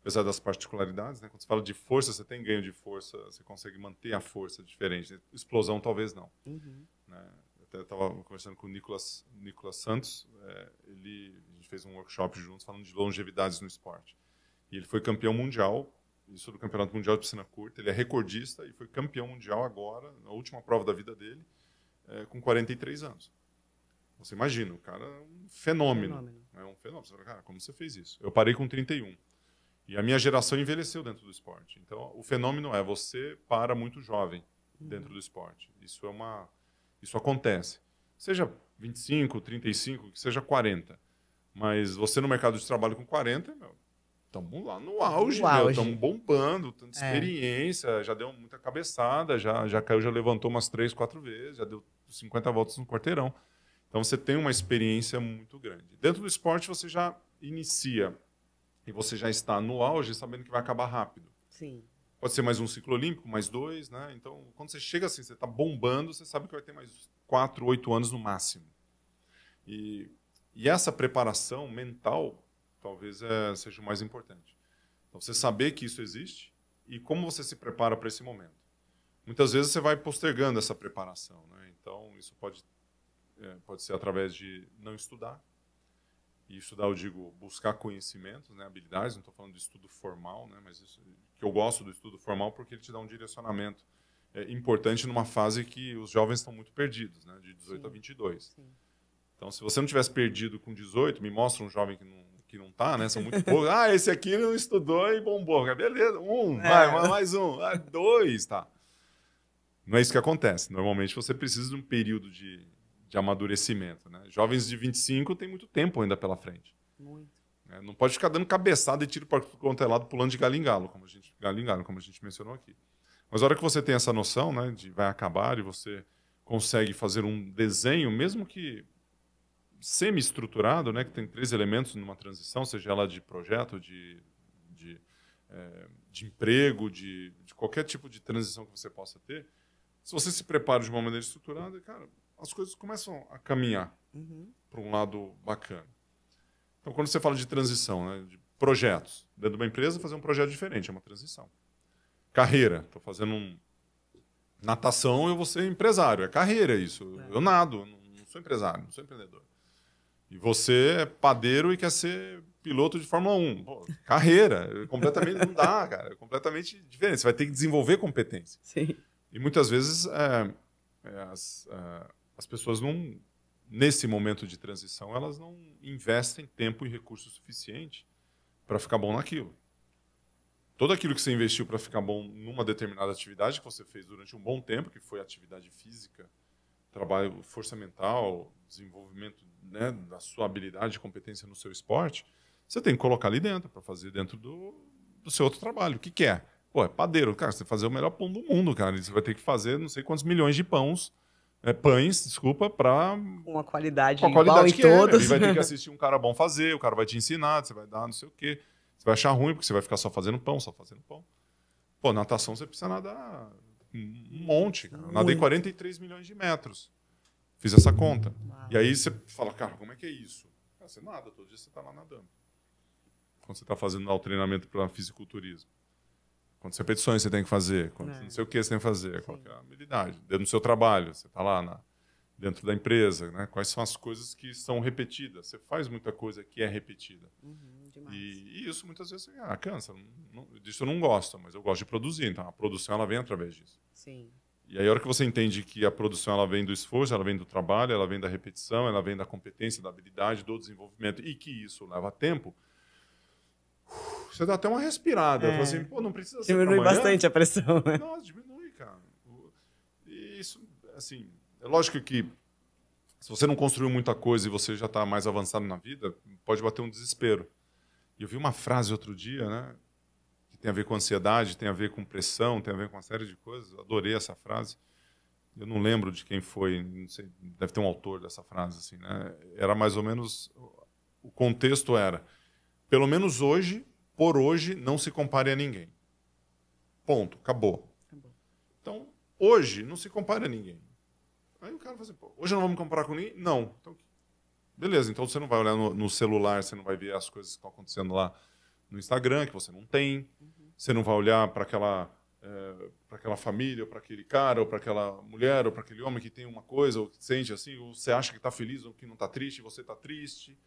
apesar das particularidades, né? Quando você fala de força, você tem ganho de força, você consegue manter a força diferente. Explosão, talvez não. Né? Eu estava conversando com o Nicolas Santos, a gente fez um workshop juntos falando de longevidades no esporte. E ele foi campeão mundial, isso do Campeonato Mundial de Piscina Curta, ele é recordista e foi campeão mundial agora, na última prova da vida dele, com 43 anos. Você imagina, o cara é um fenômeno. É um fenômeno. Você fala, cara, como você fez isso? Eu parei com 31. E a minha geração envelheceu dentro do esporte. Então, o fenômeno é você para muito jovem dentro do esporte. Isso acontece. Seja 25, 35, que seja 40. Mas você no mercado de trabalho com 40, estamos lá no auge, estamos bombando, tanta experiência, já deu muita cabeçada, já caiu, já levantou umas 3, 4 vezes, já deu 50 voltas no quarteirão. Então você tem uma experiência muito grande. Dentro do esporte você já inicia e você já está no auge sabendo que vai acabar rápido. Sim. Pode ser mais um ciclo olímpico, mais 2, né? Então, quando você chega assim, você está bombando, você sabe que vai ter mais 4, 8 anos no máximo. E essa preparação mental talvez seja o mais importante. Então, você saber que isso existe e como você se prepara para esse momento. Muitas vezes você vai postergando essa preparação, né? Então, isso pode ser através de não estudar. E estudar, eu digo, buscar conhecimentos, né, habilidades. Não estou falando de estudo formal, né, mas isso, que eu gosto do estudo formal porque ele te dá um direcionamento importante numa fase que os jovens estão muito perdidos, né, de 18 a 22. Sim. Então, se você não tivesse perdido com 18, me mostra um jovem que não está, né, são muito poucos. Esse aqui não estudou e bombou. Beleza, vai, mais um. 2, tá. Não é isso que acontece. Normalmente, você precisa de um período de amadurecimento, né? Jovens de 25 têm muito tempo ainda pela frente. Muito. Não pode ficar dando cabeçada e tiro para quanto é lado, pulando de galho em galho, como a gente mencionou aqui. Mas a hora que você tem essa noção, né, de vai acabar e você consegue fazer um desenho, mesmo que semi-estruturado, né, que tem 3 elementos numa transição, seja ela de projeto, de emprego, de qualquer tipo de transição que você possa ter, se você se prepara de uma maneira estruturada, cara, as coisas começam a caminhar para um lado bacana. Então, quando você fala de transição, né, de projetos, dentro de uma empresa, fazer um projeto diferente, é uma transição. Carreira, estou fazendo natação, eu vou ser empresário, é carreira isso. Eu nado, não sou empresário, não sou empreendedor. E você é padeiro e quer ser piloto de Fórmula 1. Pô, carreira, completamente não dá, cara, é completamente diferente. Você vai ter que desenvolver competência. Sim. E muitas vezes as pessoas não, nesse momento de transição, elas não investem tempo e recurso suficiente para ficar bom naquilo. Todo aquilo que você investiu para ficar bom numa determinada atividade que você fez durante um bom tempo, que foi atividade física, trabalho, força mental, desenvolvimento, né, da sua habilidade e competência no seu esporte, você tem que colocar ali dentro, para fazer dentro do seu outro trabalho. O que é? Pô, é padeiro. Cara, você vai fazer o melhor pão do mundo, cara. E você vai ter que fazer não sei quantos milhões de pães, para... Uma qualidade igual em todos. Ele vai ter que assistir um cara bom fazer, o cara vai te ensinar, você vai dar não sei o quê. Você vai achar ruim, porque você vai ficar só fazendo pão. Pô, natação você precisa nadar um monte, cara. Eu nadei 43 milhões de metros. Fiz essa conta. Uau. E aí você fala, cara, como é que é isso? Cara, você nada, todo dia você está lá nadando. Quando você está fazendo lá o treinamento para fisiculturismo. Quantas repetições você tem que fazer, não sei o que você tem que fazer, qual que é a habilidade. Dentro do seu trabalho, você está lá dentro da empresa, né? Quais são as coisas que são repetidas. Você faz muita coisa que é repetida. E isso muitas vezes cansa. Disso eu não gosto, mas eu gosto de produzir. Então a produção ela vem através disso. Sim. E aí a hora que você entende que a produção ela vem do esforço, ela vem do trabalho, ela vem da repetição, ela vem da competência, da habilidade, do desenvolvimento, e que isso leva tempo, você dá até uma respirada. Fala assim, pô, não precisa ser diminui bastante a pressão, né? Nossa, diminui, cara. E isso, assim, é lógico que se você não construiu muita coisa e você já está mais avançado na vida, pode bater um desespero. E eu vi uma frase outro dia, né, que tem a ver com ansiedade, tem a ver com pressão, tem a ver com uma série de coisas. Eu adorei essa frase. Eu não lembro de quem foi, não sei, deve ter um autor dessa frase, assim, né? Era mais ou menos, o contexto era, pelo menos hoje, por hoje, não se compare a ninguém. Ponto. Acabou. Então, hoje, não se compare a ninguém. Aí o cara fala assim, pô, hoje não vamos comparar com ninguém? Não. Então, beleza, então você não vai olhar no celular, você não vai ver as coisas que estão acontecendo lá no Instagram, que você não tem. Você não vai olhar para aquela família, ou para aquele cara, ou para aquela mulher, ou para aquele homem que tem uma coisa, ou que sente assim, ou você acha que está feliz, ou que não está triste, e você está triste.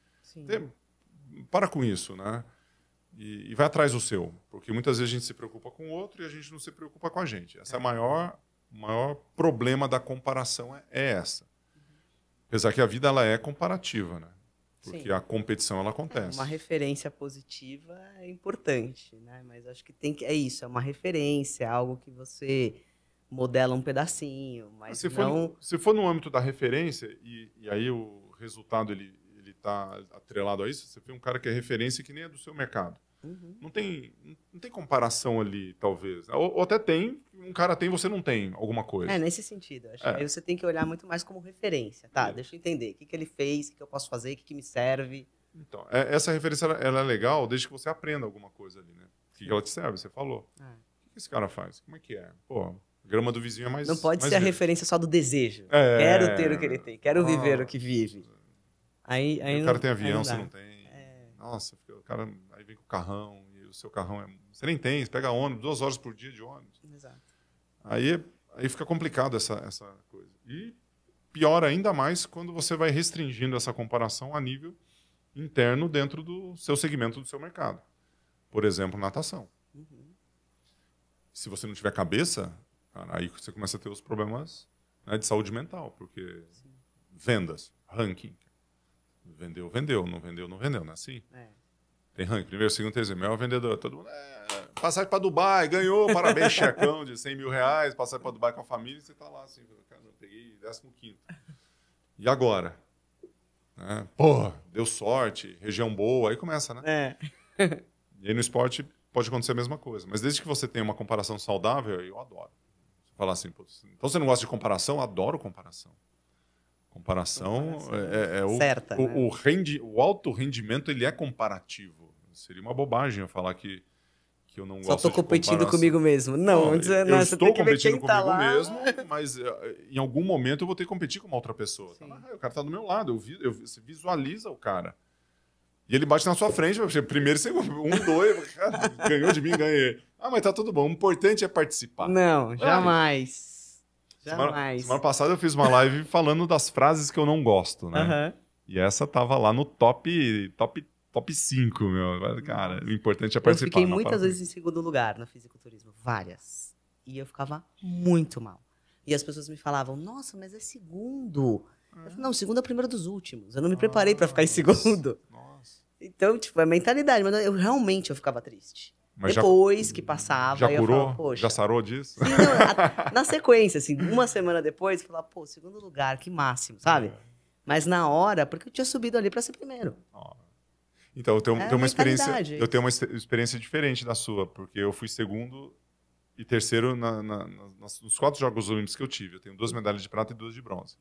Para com isso, né? E vai atrás do seu. Porque muitas vezes a gente se preocupa com o outro e a gente não se preocupa com a gente. Essa é o maior problema da comparação é essa. Apesar que a vida ela é comparativa, né? Porque a competição ela acontece. Uma referência positiva é importante, né? Mas acho que é isso, é uma referência, algo que você modela um pedacinho, mas se for no âmbito da referência e aí o resultado ele está atrelado a isso, você vê um cara que é referência que nem é do seu mercado. Não tem comparação ali, talvez. Ou até tem, um cara tem, você não tem alguma coisa. É, nesse sentido. Acho que aí você tem que olhar muito mais como referência. Tá, deixa eu entender. O que ele fez, o que eu posso fazer, o que me serve. Então, essa referência ela é legal desde que você aprenda alguma coisa ali, né? O que ela te serve? Você falou. O que esse cara faz? Como é que é? Pô, a grama do vizinho é mais... Não pode mais ser a verde. referência só do desejo. Quero ter o que ele tem, quero viver o que vive. Aí o cara tem avião, não você não tem. Nossa, o cara aí vem com o carrão, e o seu carrão você nem tem, você pega ônibus, 2 horas por dia de ônibus. Exato. Aí fica complicado essa coisa. E pior ainda mais quando você vai restringindo essa comparação a nível interno dentro do seu segmento do seu mercado. Por exemplo, natação. Se você não tiver cabeça, cara, aí você começa a ter os problemas, né, de saúde mental, porque vendas, ranking. Vendeu, não vendeu, não vendeu, não é assim? Tem ranking, primeiro, segundo, terceiro, maior vendedor, todo mundo, passagem para Dubai, ganhou, parabéns, checão de 100 mil reais, passagem para Dubai com a família, e você tá lá assim, cara, eu peguei 15º. E agora? Porra, deu sorte, região boa, aí começa, né? E aí no esporte pode acontecer a mesma coisa, mas desde que você tenha uma comparação saudável, eu adoro. Você falar assim, então você não gosta de comparação? Adoro comparação. Comparação certa, o alto rendimento ele é comparativo. Seria uma bobagem eu falar que eu não gosto de comparação. Só estou competindo comigo mesmo. Não, eu você estou tem que ver competindo quem tá comigo lá. mesmo, mas em algum momento eu vou ter que competir com uma outra pessoa. O cara está do meu lado, você visualiza o cara. E ele bate na sua frente, primeiro, segundo, 1, 2, cara, ganhou de mim, ganhei. Mas tá tudo bom, o importante é participar. Não, jamais. Jamais. Semana passada eu fiz uma live falando das frases que eu não gosto, né? E essa tava lá no top 5, meu. Cara, o importante é participar. Eu fiquei muitas vezes em segundo lugar no fisiculturismo, várias. E eu ficava muito mal. E as pessoas me falavam, nossa, mas é segundo. Eu falei, não, segundo é o primeiro dos últimos. Eu não me preparei para ficar em segundo. Nossa. Então, tipo, é mentalidade. Mas eu realmente ficava triste. Mas depois que passava... Já curou? Eu falava, já sarou disso? Sim, não, na sequência, assim, uma semana depois, eu falava, segundo lugar, que máximo, sabe? Mas na hora, porque eu tinha subido ali para ser primeiro. Então, eu tenho uma experiência diferente da sua, porque eu fui segundo e terceiro nos 4 Jogos Olímpicos que eu tive. Eu tenho 2 medalhas de prata e 2 de bronze.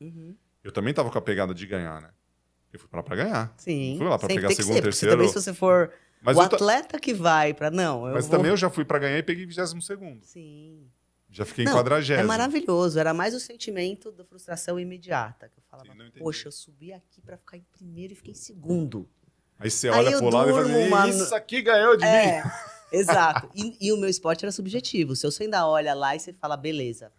Eu também estava com a pegada de ganhar, né? Eu fui para ganhar. Sim. Não fui lá para pegar segundo, terceiro. Você também, se você for atleta que vai para... Mas também eu já fui para ganhar e peguei 22º. Sim. Já fiquei em 40º. É maravilhoso. Era mais o sentimento da frustração imediata. Que eu falava, poxa, eu subi aqui para ficar em primeiro e fiquei em segundo. Aí você olha pro lado e fala, isso aqui ganhou de mim. Exato. E o meu esporte era subjetivo. Se você ainda olha lá e você fala, beleza,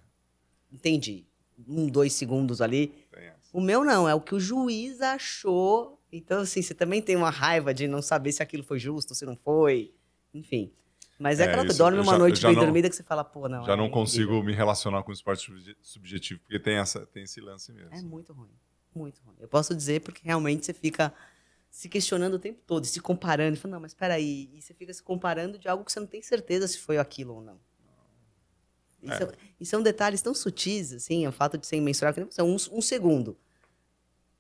entendi. 1, 2 segundos ali. O meu não, é o que o juiz achou. Então, assim, você também tem uma raiva de não saber se aquilo foi justo, se não foi. Enfim. Mas é aquela que dorme uma noite bem dormida que você fala, não. Já não consigo me relacionar com o esporte subjetivo, porque tem esse lance mesmo. É muito ruim. Muito ruim. Eu posso dizer porque realmente você fica se questionando o tempo todo, se comparando. Fala, não, mas peraí. E você fica se comparando de algo que você não tem certeza se foi aquilo ou não. E são detalhes tão sutis, assim, o fato de ser imensurável, que um segundo.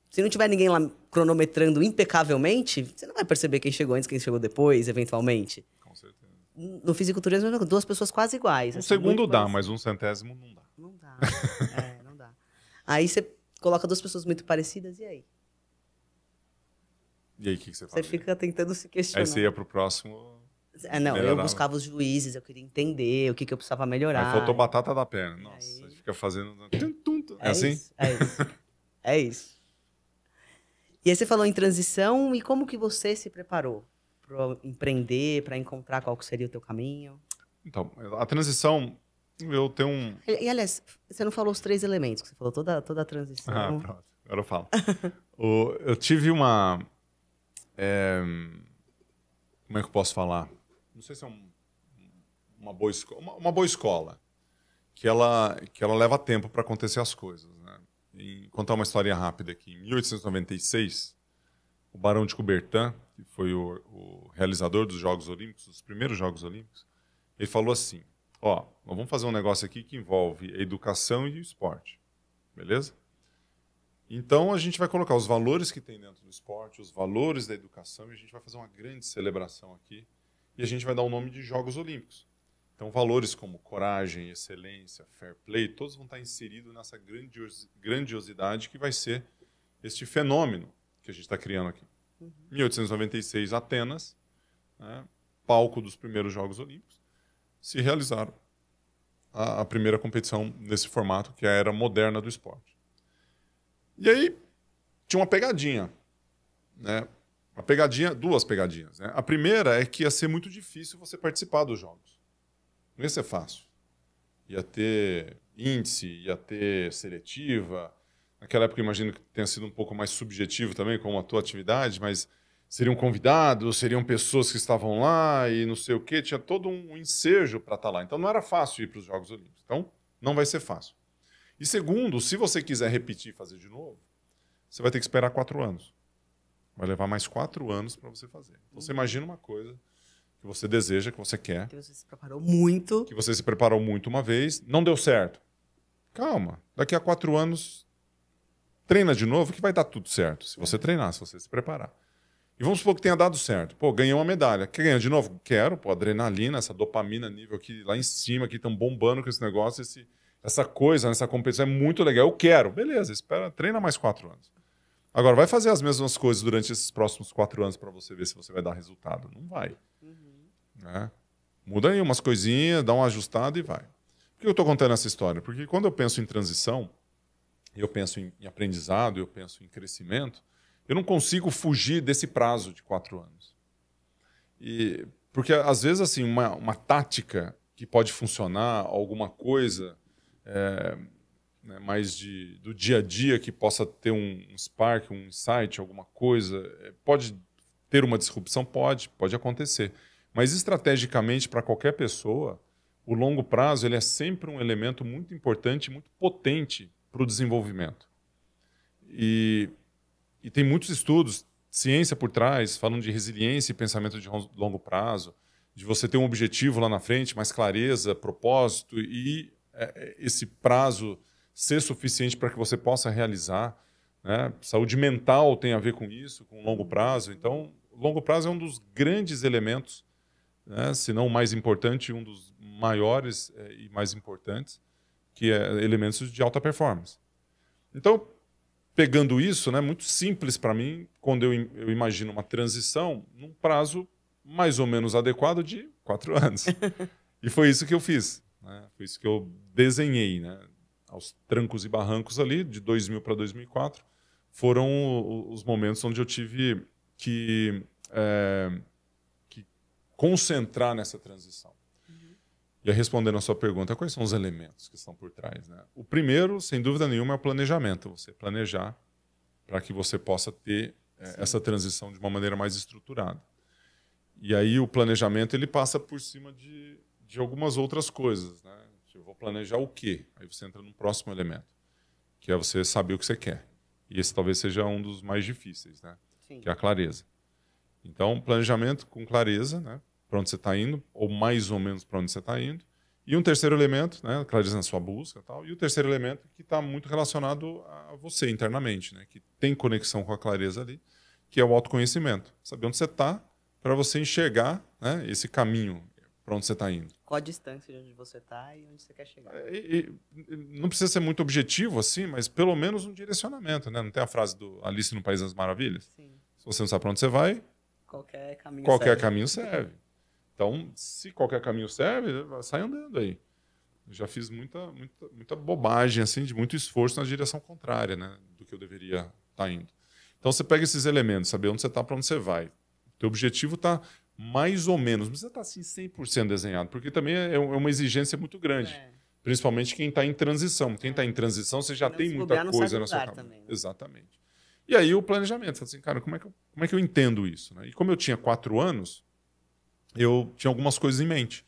Se não tiver ninguém lá cronometrando impecavelmente, você não vai perceber quem chegou antes, quem chegou depois, eventualmente. Com certeza. No fisiculturismo, 2 pessoas quase iguais. Um segundo dá, mas 1/100º não dá. Não dá. Não dá. Aí você coloca 2 pessoas muito parecidas, e aí? E aí, o que você faz? Você fica tentando se questionar. Aí você ia pro próximo... Não, eu buscava os juízes, eu queria entender o que eu precisava melhorar. Aí faltou batata da perna. Nossa, aí fica fazendo... É assim? É isso. E aí você falou em transição, e como que você se preparou para empreender, para encontrar qual que seria o teu caminho? Então, a transição, eu tenho um... E aliás, você não falou os 3 elementos, que você falou toda a transição. Pronto. Agora eu falo. Eu tive uma... como é que eu posso falar? Não sei se é uma boa escola, que ela leva tempo para acontecer as coisas, né? E contar uma história rápida aqui. Em 1896, o Barão de Coubertin, que foi o realizador dos Jogos Olímpicos, dos primeiros Jogos Olímpicos, ele falou assim, nós vamos fazer um negócio aqui que envolve a educação e o esporte, beleza? Então, a gente vai colocar os valores que tem dentro do esporte, os valores da educação, e a gente vai fazer uma grande celebração aqui. e a gente vai dar o nome de Jogos Olímpicos. Então, valores como coragem, excelência, fair play, todos vão estar inseridos nessa grandiosidade que vai ser este fenômeno que a gente está criando aqui. 1896, Atenas, né, palco dos primeiros Jogos Olímpicos, se realizaram a primeira competição nesse formato, que é a era moderna do esporte. E aí, tinha uma pegadinha, né? Duas pegadinhas, né? A primeira é que ia ser muito difícil você participar dos Jogos. Não ia ser fácil. Ia ter índice, ia ter seletiva. Naquela época, eu imagino que tenha sido um pouco mais subjetivo também, como a tua atividade, mas seriam convidados, seriam pessoas que estavam lá e não sei o quê. Tinha todo um ensejo para estar lá. Então, não era fácil ir para os Jogos Olímpicos. Então, não vai ser fácil. E segundo, se você quiser repetir e fazer de novo, você vai ter que esperar 4 anos. Vai levar mais 4 anos para você fazer. Então, você imagina uma coisa que você deseja, que você quer. Que você se preparou muito. Que você se preparou muito uma vez, não deu certo. Calma, daqui a 4 anos, treina de novo que vai dar tudo certo. Se você treinar, se você se preparar. E vamos supor que tenha dado certo. Pô, ganhei uma medalha. Quer ganhar de novo? Quero. Pô, adrenalina, essa dopamina nível aqui lá em cima, que estão bombando com esse negócio, essa coisa, essa competição é muito legal. Eu quero. Beleza, espera, treina mais 4 anos. Agora, vai fazer as mesmas coisas durante esses próximos 4 anos para você ver se você vai dar resultado. Não vai. Né? Muda aí umas coisinhas, dá uma ajustada e vai. Por que eu estou contando essa história? Porque quando eu penso em transição, eu penso em aprendizado, eu penso em crescimento, eu não consigo fugir desse prazo de 4 anos. Porque, às vezes, assim, uma tática que pode funcionar, alguma coisa né, mais do dia a dia que possa ter um spark, um insight, alguma coisa, pode ter uma disrupção? Pode acontecer. Mas, estrategicamente, para qualquer pessoa, o longo prazo ele é sempre um elemento muito importante, muito potente para o desenvolvimento. E tem muitos estudos, ciência por trás, falando de resiliência e pensamento de longo prazo, de você ter um objetivo lá na frente, mais clareza, propósito, e esse prazo ser suficiente para que você possa realizar. Né? Saúde mental tem a ver com isso, com longo prazo. Então, o longo prazo é um dos grandes elementos, né? Se não o mais importante, um dos maiores e mais importantes, que é elementos de alta performance. Então, pegando isso, né, muito simples para mim, quando eu imagino uma transição num prazo mais ou menos adequado de 4 anos. E foi isso que eu fiz. Né? Foi isso que eu desenhei. Né? Aos trancos e barrancos ali, de 2000 para 2004, foram os momentos onde eu tive que concentrar nessa transição. E aí, respondendo a sua pergunta, quais são os elementos que estão por trás? Né? O primeiro, sem dúvida nenhuma, é o planejamento. Você planejar para que você possa ter essa transição de uma maneira mais estruturada. E aí o planejamento ele passa por cima de algumas outras coisas. Né? Eu vou planejar o quê? Aí você entra no próximo elemento, que é você saber o que você quer. E esse talvez seja um dos mais difíceis, né? Que é a clareza. Então, planejamento com clareza, né? Para onde você está indo, ou mais ou menos para onde você está indo. E um terceiro elemento, né? Clareza na sua busca e tal. E o terceiro elemento que está muito relacionado a você internamente, né? Que tem conexão com a clareza ali, que é o autoconhecimento. Saber onde você está para você enxergar, né? Esse caminho para onde você está indo. Qual a distância de onde você está e onde você quer chegar? Não precisa ser muito objetivo assim, mas pelo menos um direcionamento, né? Não tem a frase do Alice no País das Maravilhas? Sim. Se você não sabe para onde você vai, qualquer caminho serve. Então, se qualquer caminho serve, sai andando aí. Eu já fiz muita bobagem, assim, de muito esforço na direção contrária, né, do que eu deveria estar indo. Então, você pega esses elementos, saber onde você está, para onde você vai. O teu objetivo está mais ou menos, não precisa estar assim 100% desenhado, porque também é uma exigência muito grande. Principalmente quem está em transição. Quem está em transição, você já tem muita coisa na sua cabeça. Também, né? Exatamente. E aí o planejamento, assim, cara, como é que eu entendo isso? Né? E como eu tinha 4 anos, eu tinha algumas coisas em mente.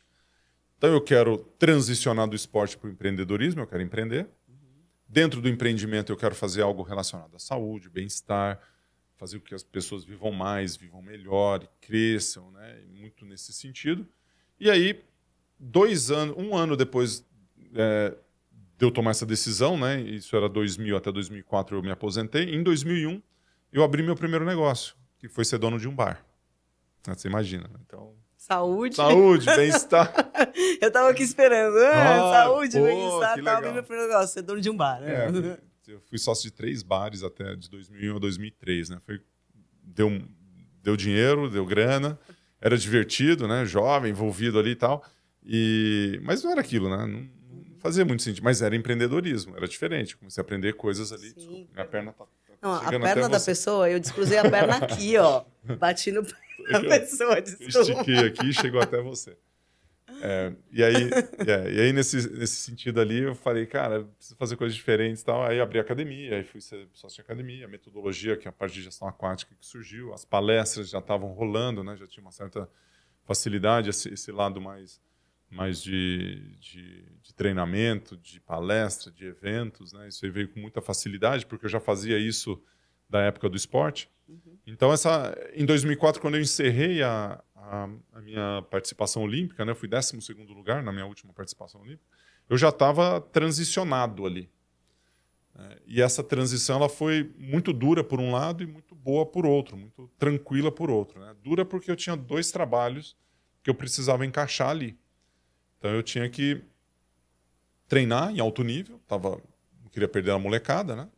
Então eu quero transicionar do esporte para o empreendedorismo, eu quero empreender. Dentro do empreendimento eu quero fazer algo relacionado à saúde, bem-estar, fazer com que as pessoas vivam mais, vivam melhor, cresçam, né? Muito nesse sentido. E aí, 1 ano depois de eu tomar essa decisão, né? Isso era 2000 até 2004 eu me aposentei. Em 2001 eu abri meu primeiro negócio, que foi ser dono de um bar. Você imagina, né? Então Saúde. Saúde, bem-estar. Eu tava aqui esperando. Saúde, pô, bem-estar. que Tava legal. meu primeiro negócio, ser dono de um bar, né? Eu fui sócio de 3 bares até de 2001 a 2003, né? Deu dinheiro, deu grana, era divertido, né? Jovem, envolvido ali e tal. Mas não era aquilo, né? Não fazia muito sentido. Mas era empreendedorismo, era diferente. Comecei a aprender coisas ali. Sim. Desculpa, minha perna tá Não, a chegando perna até da você. pessoa, eu descruzei a perna aqui, ó. Bati no pé da pessoa, Eu desculpa. estiquei aqui e chegou até você. E aí nesse sentido ali, eu falei, cara, eu preciso fazer coisas diferentes e tal. Aí abri a academia, aí fui ser sócio de academia, a metodologia, que é a parte de gestão aquática que surgiu, as palestras já estavam rolando, né? Já tinha uma certa facilidade, esse lado mais de treinamento, de palestra, de eventos, né? Isso aí veio com muita facilidade, porque eu já fazia isso da época do esporte. Então, em 2004, quando eu encerrei a minha participação olímpica, né, eu fui 12º lugar na minha última participação olímpica, eu já estava transicionado ali. E essa transição ela foi muito dura por um lado e muito boa por outro, muito tranquila por outro. Né? Dura porque eu tinha 2 trabalhos que eu precisava encaixar ali. Então, eu tinha que treinar em alto nível, não queria perder a molecada, né?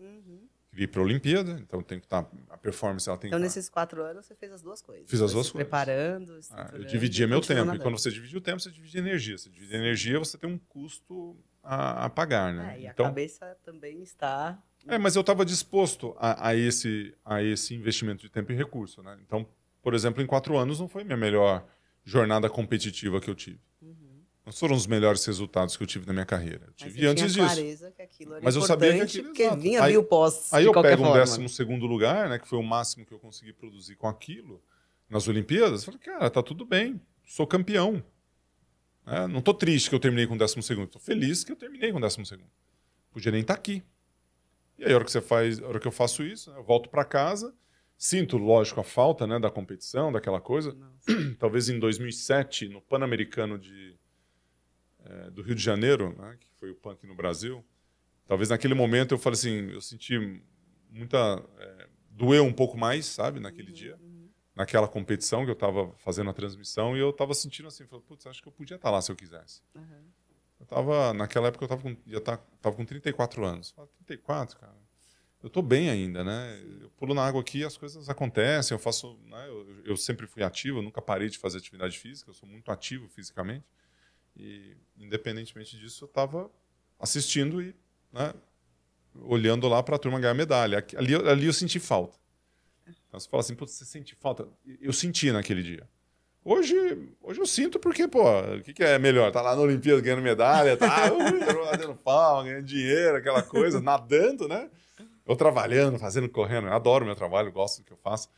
Ir para a Olimpíada, então tem que estar a performance ela tem que Então, nesses 4 anos, você fez as duas coisas. Fiz as duas coisas. Preparando, eu dividia meu tempo. E quando você divide o tempo, você divide energia. Você divide energia, você tem um custo a pagar, né? E então, a cabeça também está... mas eu estava disposto a esse investimento de tempo e recurso, né? Então, por exemplo, em 4 anos não foi minha melhor jornada competitiva que eu tive. Não foram os melhores resultados que eu tive na minha carreira. Eu tive antes disso. Clareza que aquilo era Mas eu sabia que aquilo porque vinha mil pós. Aí eu pego um 12º lugar, né, que foi o máximo que eu consegui produzir com aquilo nas Olimpíadas. Falei, cara, tá tudo bem, sou campeão. Não tô triste que eu terminei com 12º, tô feliz que eu terminei com 12º. Podia nem estar aqui. E aí, a hora que eu faço isso, né, eu volto para casa, sinto, lógico, a falta, né, da competição, daquela coisa. Talvez em 2007, no Pan-Americano do Rio de Janeiro, né, que foi o PAN aqui no Brasil, talvez naquele momento eu falei assim, eu senti doeu um pouco mais, sabe, naquele dia, naquela competição que eu estava fazendo a transmissão, e eu estava sentindo assim, falei, putz, acho que eu podia estar lá se eu quisesse. Naquela época eu tava com 34 anos. Falei, 34, cara, eu tô bem ainda, né? Eu pulo na água aqui, as coisas acontecem, eu faço, né, eu sempre fui ativo, eu nunca parei de fazer atividade física, eu sou muito ativo fisicamente. E, independentemente disso, eu estava assistindo e, né, olhando lá para a turma ganhar medalha. Ali eu senti falta. Então, você fala assim, você sente falta? Eu senti naquele dia. Hoje eu sinto porque, o que é melhor? Tá lá na Olimpíada ganhando medalha, tá dando palma, ganhando dinheiro, aquela coisa, nadando, né? Eu trabalhando, correndo. Eu adoro o meu trabalho, gosto do que eu faço.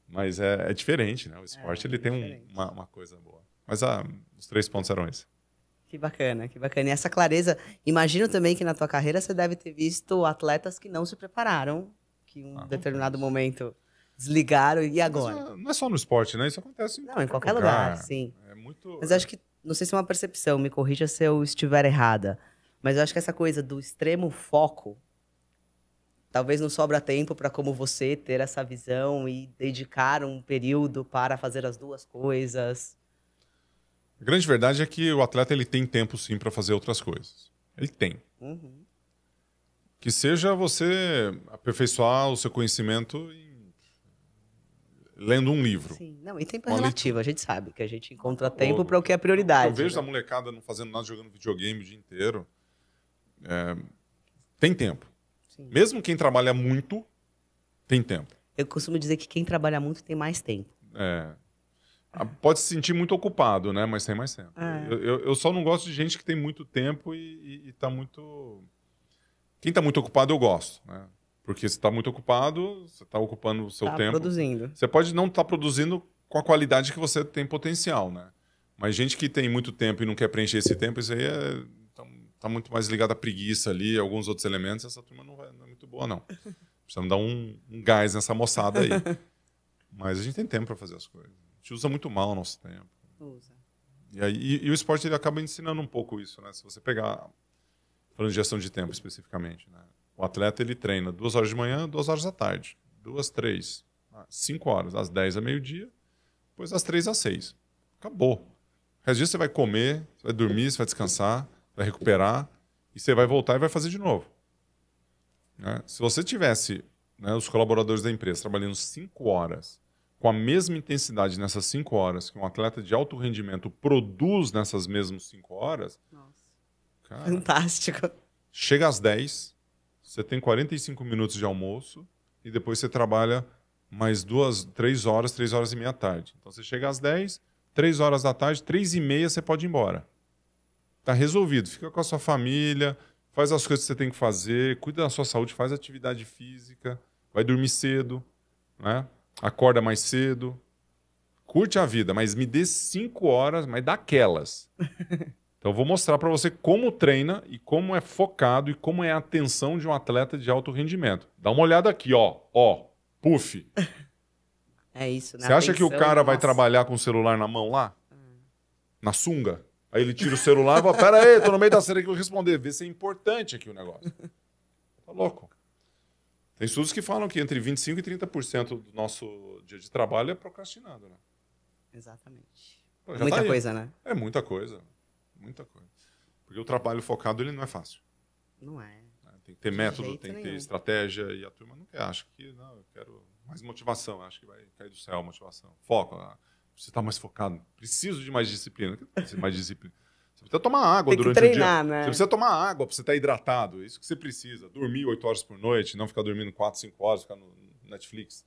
Mas é diferente, né? O esporte ele tem uma coisa boa. Mas os 3 pontos eram esses. Que bacana, que bacana. E essa clareza, imagino também que na tua carreira você deve ter visto atletas que não se prepararam, que em um determinado momento desligaram, e agora? Mas não é só no esporte, né? Isso acontece em qualquer lugar, sim. Mas acho que, não sei se é uma percepção, me corrija se eu estiver errada, mas eu acho que essa coisa do extremo foco, talvez não sobra tempo para como você ter essa visão e dedicar um período para fazer as duas coisas. A grande verdade é que o atleta ele tem tempo, sim, para fazer outras coisas. Ele tem. Que seja você aperfeiçoar o seu conhecimento lendo um livro. Sim, não, e tempo é relativo, a gente sabe que a gente encontra tempo para o que é prioridade. Eu vejo a molecada não fazendo nada, jogando videogame o dia inteiro. Tem tempo. Sim. Mesmo quem trabalha muito, tem tempo. Eu costumo dizer que quem trabalha muito tem mais tempo. Pode se sentir muito ocupado, né? Mas tem mais tempo. Eu só não gosto de gente que tem muito tempo e tá muito... Quem está muito ocupado, eu gosto, né? Porque se está muito ocupado, você está ocupando o seu tempo. Produzindo. Você pode não estar produzindo com a qualidade que você tem potencial, né? Mas gente que tem muito tempo e não quer preencher esse tempo, isso aí tá muito mais ligado à preguiça ali, alguns outros elementos, essa turma não é muito boa, não. Precisamos dar um gás nessa moçada aí. Mas a gente tem tempo para fazer as coisas. A gente usa muito mal o nosso tempo. Usa. E o esporte ele acaba ensinando um pouco isso, né? Se você pegar, falando de gestão de tempo especificamente, né? O atleta ele treina 2 horas de manhã, 2 horas da tarde, 2, 3, 5 horas, às 10 a meio-dia, depois às 3 às 6. Acabou. O resto disso você vai comer, você vai dormir, você vai descansar, vai recuperar, e você vai voltar e vai fazer de novo. Né? Se você tivesse, né, os colaboradores da empresa trabalhando 5 horas, com a mesma intensidade nessas 5 horas que um atleta de alto rendimento produz nessas mesmas 5 horas, Nossa. cara, Fantástico. chega às 10, você tem 45 minutos de almoço e depois você trabalha mais 3 horas, 3 horas e meia à tarde. Então você chega às 10, 3 horas da tarde, 3 e meia você pode ir embora. Tá resolvido. Fica com a sua família, faz as coisas que você tem que fazer, cuida da sua saúde, faz atividade física, vai dormir cedo, né? Acorda mais cedo. Curte a vida, mas me dê 5 horas, mas daquelas. Então eu vou mostrar para você como treina e como é focado e como é a atenção de um atleta de alto rendimento. Dá uma olhada aqui, ó. Ó, puff. É isso, né? Você acha que o cara vai nossa. trabalhar com o celular na mão lá? Na sunga? Aí ele tira o celular e fala, pera aí, tô no meio da série que eu vou responder. Vê se é importante aqui o negócio. Tá louco. Tem estudos que falam que entre 25% e 30% do nosso dia de trabalho é procrastinado, né? Exatamente. Pô, É já muita tá aí. coisa, né? É muita coisa. Muita coisa. Porque o trabalho focado, ele não é fácil. Não é. Né? Tem que ter De método, jeito tem que ter nenhum. estratégia. E a turma não quer. Acha que, não, eu quero mais motivação. Acho que vai cair do céu a motivação. Foco. Você está mais focado. Preciso de mais disciplina. Preciso de mais disciplina. Você precisa tomar água Tem que durante treinar, o dia. né? Você precisa tomar água para você estar hidratado. É isso que você precisa. Dormir 8 horas por noite, não ficar dormindo 4, 5 horas, ficar no Netflix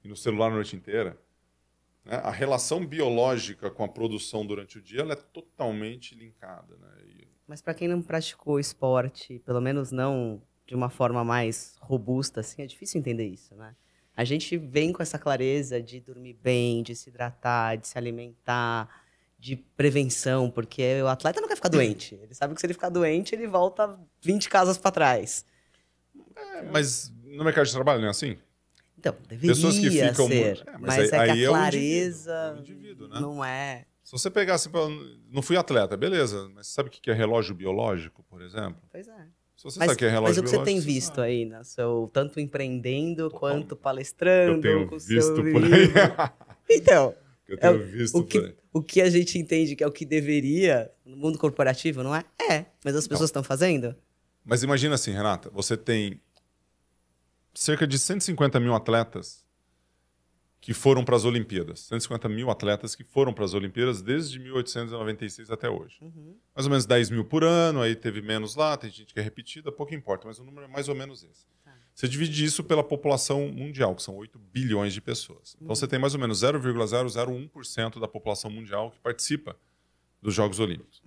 e no celular a noite inteira. Né? A relação biológica com a produção durante o dia ela é totalmente linkada. Né? Mas para quem não praticou esporte, pelo menos não de uma forma mais robusta, assim, é difícil entender isso, né? A gente vem com essa clareza de dormir bem, de se hidratar, de se alimentar, de prevenção, porque o atleta não quer ficar doente. Ele sabe que se ele ficar doente, ele volta 20 casas para trás. Mas no mercado de trabalho não é assim? Então, deveria Pessoas que ficam ser, muito- mas é aí que é a o clareza indivíduo, é o indivíduo, né? não é. Se você pegar assim, não fui atleta, beleza, mas sabe o que é relógio biológico, por exemplo? Pois é. Se você Mas, sabe o que é relógio mas o que você biológico, tem visto sabe. aí, né? Tanto empreendendo Total. quanto palestrando, Eu tenho com visto seu por aí. livro. Então, Eu tenho visto por aí. o que a gente entende que é o que deveria no mundo corporativo, não é? É, mas as pessoas estão fazendo? Mas imagina assim, Renata, você tem cerca de 150 mil atletas que foram para as Olimpíadas. 150 mil atletas que foram para as Olimpíadas desde 1896 até hoje. Mais ou menos 10 mil por ano, aí teve menos lá, tem gente que é repetida, pouco importa, mas o número é mais ou menos esse. Você divide isso pela população mundial, que são 8 bilhões de pessoas. Então você tem mais ou menos 0,001% da população mundial que participa dos Jogos Olímpicos.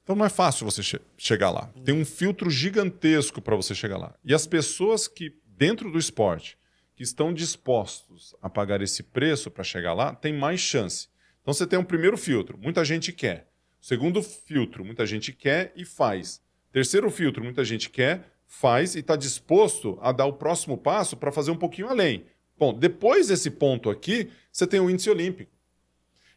Então não é fácil você chegar lá. Tem um filtro gigantesco para você chegar lá. E as pessoas que, dentro do esporte, que estão dispostos a pagar esse preço para chegar lá, têm mais chance. Então você tem um primeiro filtro, muita gente quer. Segundo filtro, muita gente quer e faz. Terceiro filtro, muita gente quer, faz e está disposto a dar o próximo passo para fazer um pouquinho além. Bom, depois desse ponto aqui, você tem o índice olímpico.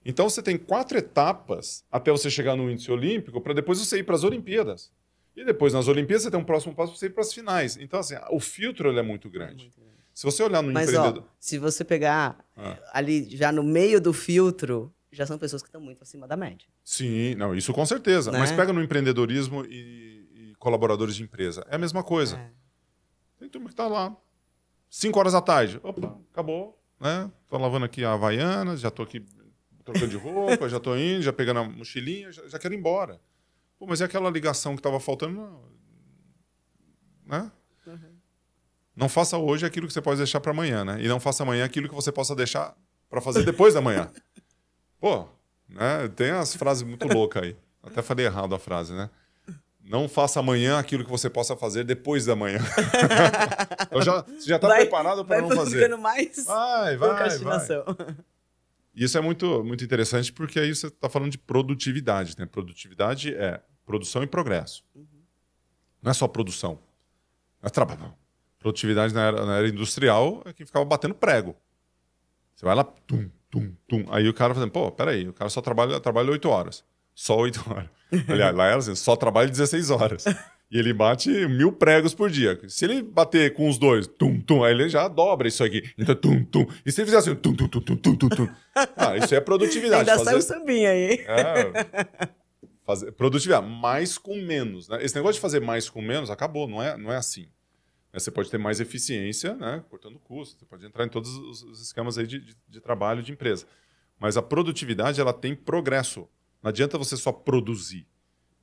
Então você tem 4 etapas até você chegar no índice olímpico para depois você ir para as Olimpíadas. E depois nas Olimpíadas você tem um próximo passo para você ir para as finais. Então assim, o filtro ele é muito grande. Se você olhar no Mas, empreendedor... ó, se você pegar ali já no meio do filtro, já são pessoas que estão muito acima da média. Sim, não, isso com certeza. Né? Mas pega no empreendedorismo e colaboradores de empresa. É a mesma coisa. Tem turma que está lá. 5 horas da tarde. Opa, acabou. Né? Tô lavando aqui a Havaianas, já tô aqui trocando de roupa, já tô indo, já pegando a mochilinha, já quero ir embora. Pô, mas e aquela ligação que estava faltando? Não. Né? Não faça hoje aquilo que você pode deixar para amanhã, né? E não faça amanhã aquilo que você possa deixar para fazer depois da manhã. Pô, né? Tem as frases muito loucas aí. Até falei errado a frase, né? Não faça amanhã aquilo que você possa fazer depois da manhã. Então você já está preparado para não fazer. Vai ficando mais vai. procrastinação. Isso é muito, muito interessante porque aí você está falando de produtividade, né? Produtividade é produção e progresso. Não é só produção. Não é trabalho, não. Produtividade na era industrial é quem ficava batendo prego. Você vai lá, tum. Aí o cara fala, pô, peraí, o cara só trabalha 8 horas. Só 8 horas. Aliás, lá era assim, só trabalha 16 horas. E ele bate 1000 pregos por dia. Se ele bater com os dois, tum, tum, aí ele já dobra isso aqui. Então, tum, tum. E se ele fizer assim, tum, tum, tum, tum, tum, tum, tum. Isso é produtividade. Ainda sai um sambinha aí. Fazer produtividade, mais com menos. Né? Esse negócio de fazer mais com menos acabou, não é assim. Você pode ter mais eficiência, né? Cortando custos, você pode entrar em todos os esquemas aí de trabalho de empresa. Mas a produtividade, ela tem progresso. Não adianta você só produzir.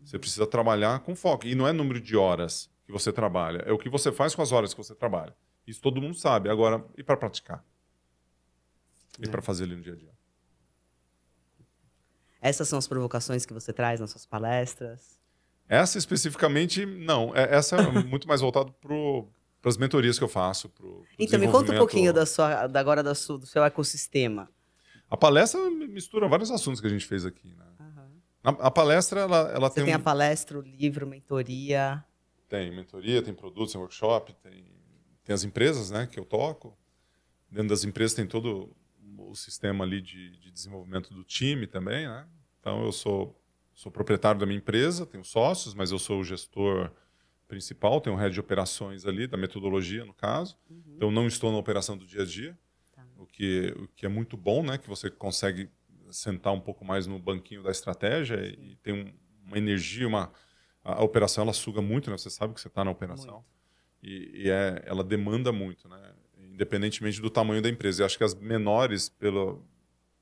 Você precisa trabalhar com foco. E não é número de horas que você trabalha, é o que você faz com as horas que você trabalha. Isso todo mundo sabe. Agora, e para praticar? E para fazer ali no dia a dia? Essas são as provocações que você traz nas suas palestras? Essa especificamente, não. Essa é muito mais voltada para as mentorias que eu faço. Então, me conta um pouquinho do seu ecossistema. A palestra mistura vários assuntos que a gente fez aqui. Né? A palestra, ela Você tem a palestra, o livro, mentoria? Tem mentoria, tem produtos, tem workshop, tem as empresas, né, que eu toco. Dentro das empresas tem todo o sistema ali de desenvolvimento do time também, né? Então eu sou proprietário da minha empresa, tenho sócios, mas eu sou o gestor principal, tenho o head de operações ali, da metodologia no caso. Então não estou na operação do dia a dia, o que é muito bom, né, que você consegue sentar um pouco mais no banquinho da estratégia e tem uma energia, a operação ela suga muito, né? Você sabe que você está na operação ela demanda muito, né? Independentemente do tamanho da empresa. Eu acho que as menores, pelo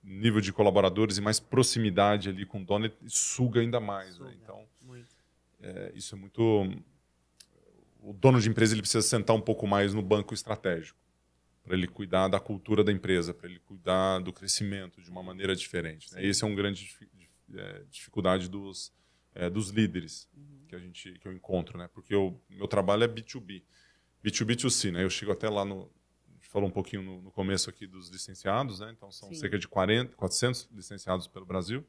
nível de colaboradores e mais proximidade ali com o dono, suga ainda mais. Né? Então, isso é muito... O dono de empresa ele precisa sentar um pouco mais no banco estratégico para ele cuidar da cultura da empresa, para ele cuidar do crescimento de uma maneira diferente. Né? Esse é um grande dificuldade dos líderes que eu encontro, né? Porque o meu trabalho é B2B, B2B2C, né? Eu chego até lá a gente falou um pouquinho no começo aqui dos licenciados, né? Então são cerca de 400 licenciados pelo Brasil.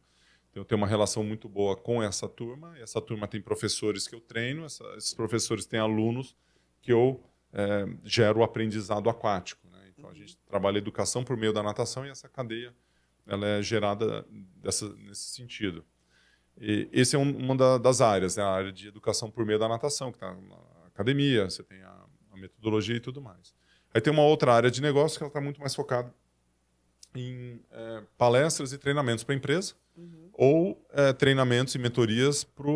Então eu tenho uma relação muito boa com essa turma, e essa turma tem professores que eu treino, esses professores têm alunos que eu gero o aprendizado aquático. Né? Então, a gente trabalha a educação por meio da natação e essa cadeia ela é gerada nesse sentido. E esse é uma das áreas, né? A área de educação por meio da natação, que está na academia, você tem a metodologia e tudo mais. Aí tem uma outra área de negócio que ela está muito mais focada em palestras e treinamentos para a empresa ou treinamentos e mentorias para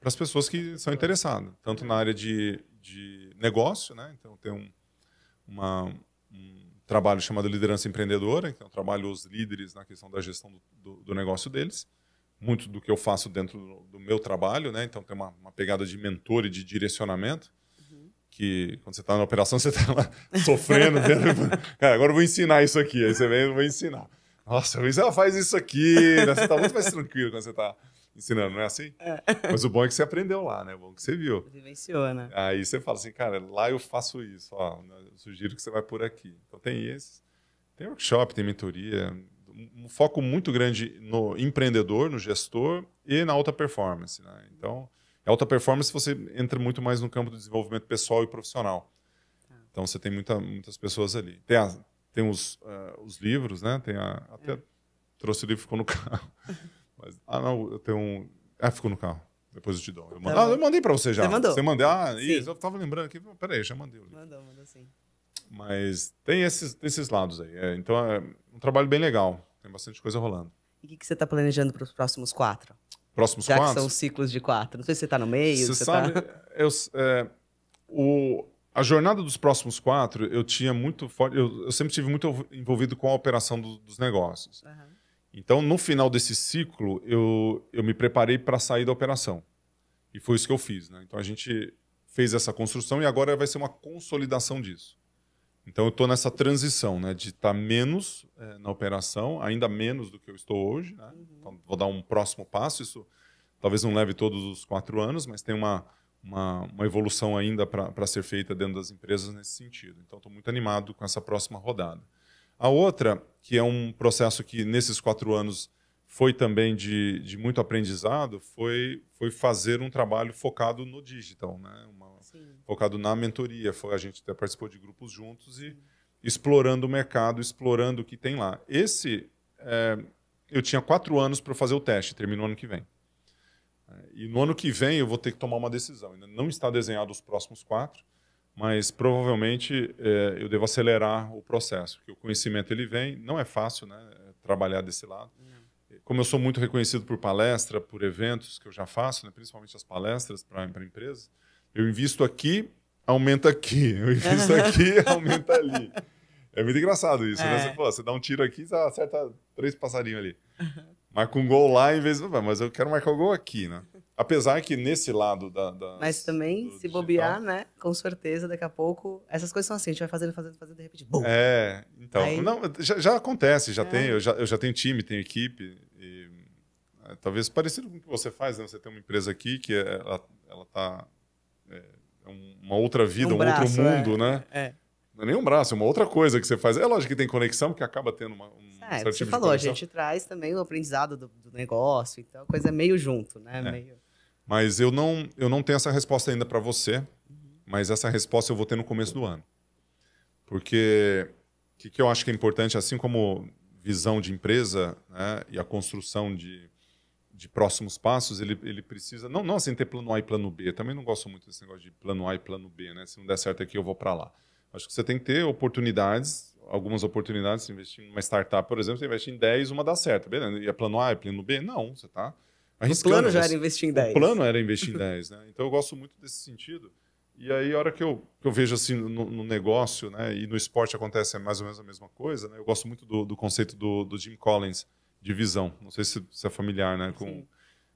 as pessoas que são interessadas, tanto na área de negócio, né? Então tem um trabalho chamado liderança empreendedora, então eu trabalho os líderes na questão da gestão do negócio deles, muito do que eu faço dentro do meu trabalho, né? Então tem uma pegada de mentor e de direcionamento, que quando você está na operação você está lá sofrendo, cara, agora eu vou ensinar isso aqui, aí você vem e eu vou ensinar. Nossa, Luiz, ela faz isso aqui, né? Você está muito mais tranquilo quando você está ensinando, não é assim? Mas o bom é que você aprendeu lá, né? O bom é que você viu. Vivenciou, né? Aí você fala assim, cara, lá eu faço isso, ó, eu sugiro que você vai por aqui. Então tem esse, tem workshop, tem mentoria, um foco muito grande no empreendedor, no gestor e na alta performance, né? Então, a alta performance você entra muito mais no campo do desenvolvimento pessoal e profissional. Então você tem muitas pessoas ali. Tem os livros, né? Até trouxe o livro, ficou no carro. Mas, não, eu tenho ficou no carro. Depois eu te dou. Eu mandei para você já. Você mandou? Você mandou? Isso. Eu tava lembrando aqui. Peraí, já mandei o livro. Mandou sim. Mas tem esses lados aí. Então é um trabalho bem legal. Tem bastante coisa rolando. E o que você está planejando para os próximos 4? Próximos Já 4? que são ciclos de 4. Não sei se você está no meio. Você sabe, a jornada dos próximos 4, eu tinha muito forte. Eu sempre tive muito envolvido com a operação dos negócios. Então, no final desse ciclo, eu me preparei para sair da operação. E foi isso que eu fiz. Né? Então, a gente fez essa construção e agora vai ser uma consolidação disso. Então, eu estou nessa transição, né, de estar menos na operação, ainda menos do que eu estou hoje. Né? Então, vou dar um próximo passo. Isso talvez não leve todos os 4 anos, mas tem uma evolução ainda para ser feita dentro das empresas nesse sentido. Então, estou muito animado com essa próxima rodada. A outra, que é um processo que nesses 4 anos foi também de muito aprendizado, foi fazer um trabalho focado no digital, né? Focado na mentoria. A gente até participou de grupos juntos e explorando o mercado, explorando o que tem lá. Eu tinha 4 anos para fazer o teste, terminou ano que vem. E no ano que vem eu vou ter que tomar uma decisão. Ainda não está desenhado os próximos 4, mas provavelmente eu devo acelerar o processo, porque o conhecimento ele vem, não é fácil, né, trabalhar desse lado. Como eu sou muito reconhecido por palestra, por eventos que eu já faço, né, principalmente as palestras para empresas, eu invisto aqui, aumenta aqui. Eu invisto aqui, aumenta ali. É muito engraçado isso, né? Você dá um tiro aqui, você acerta 3 passarinhos ali. Marca um gol lá em vez de... Mas eu quero marcar o gol aqui, né? Apesar que nesse lado Mas também, se bobear, né? Com certeza, daqui a pouco... Essas coisas são assim, a gente vai fazendo, de repente... Bum! Então... Aí... Não, já acontece, eu já tenho time, tenho equipe. E, talvez parecido com o que você faz, né? Você tem uma empresa aqui que ela tá... uma outra vida, um outro mundo, né? Não é nem um braço, é uma outra coisa que você faz. É lógico que tem conexão, porque acaba tendo certo você tipo falou, de a gente traz também o aprendizado do negócio, então a coisa é meio junto, né? Mas eu não tenho essa resposta ainda para você, mas essa resposta eu vou ter no começo do ano. Porque o que eu acho que é importante, assim como visão de empresa, né, e a construção de próximos passos, ele precisa, não assim ter plano A e plano B, eu também não gosto muito desse negócio de plano A e plano B, né? Se não der certo aqui, eu vou para lá. Acho que você tem que ter oportunidades, algumas oportunidades, se investir em uma startup, por exemplo, você investe em 10, uma dá certo, beleza? E é plano A, é plano B? Não, você está arriscando. O plano já era investir em 10. O plano era investir em 10, né? Então eu gosto muito desse sentido. E aí, a hora que eu vejo assim no negócio, né, e no esporte acontece mais ou menos a mesma coisa, né? Eu gosto muito do conceito do Jim Collins, de visão. Não sei se é familiar, né?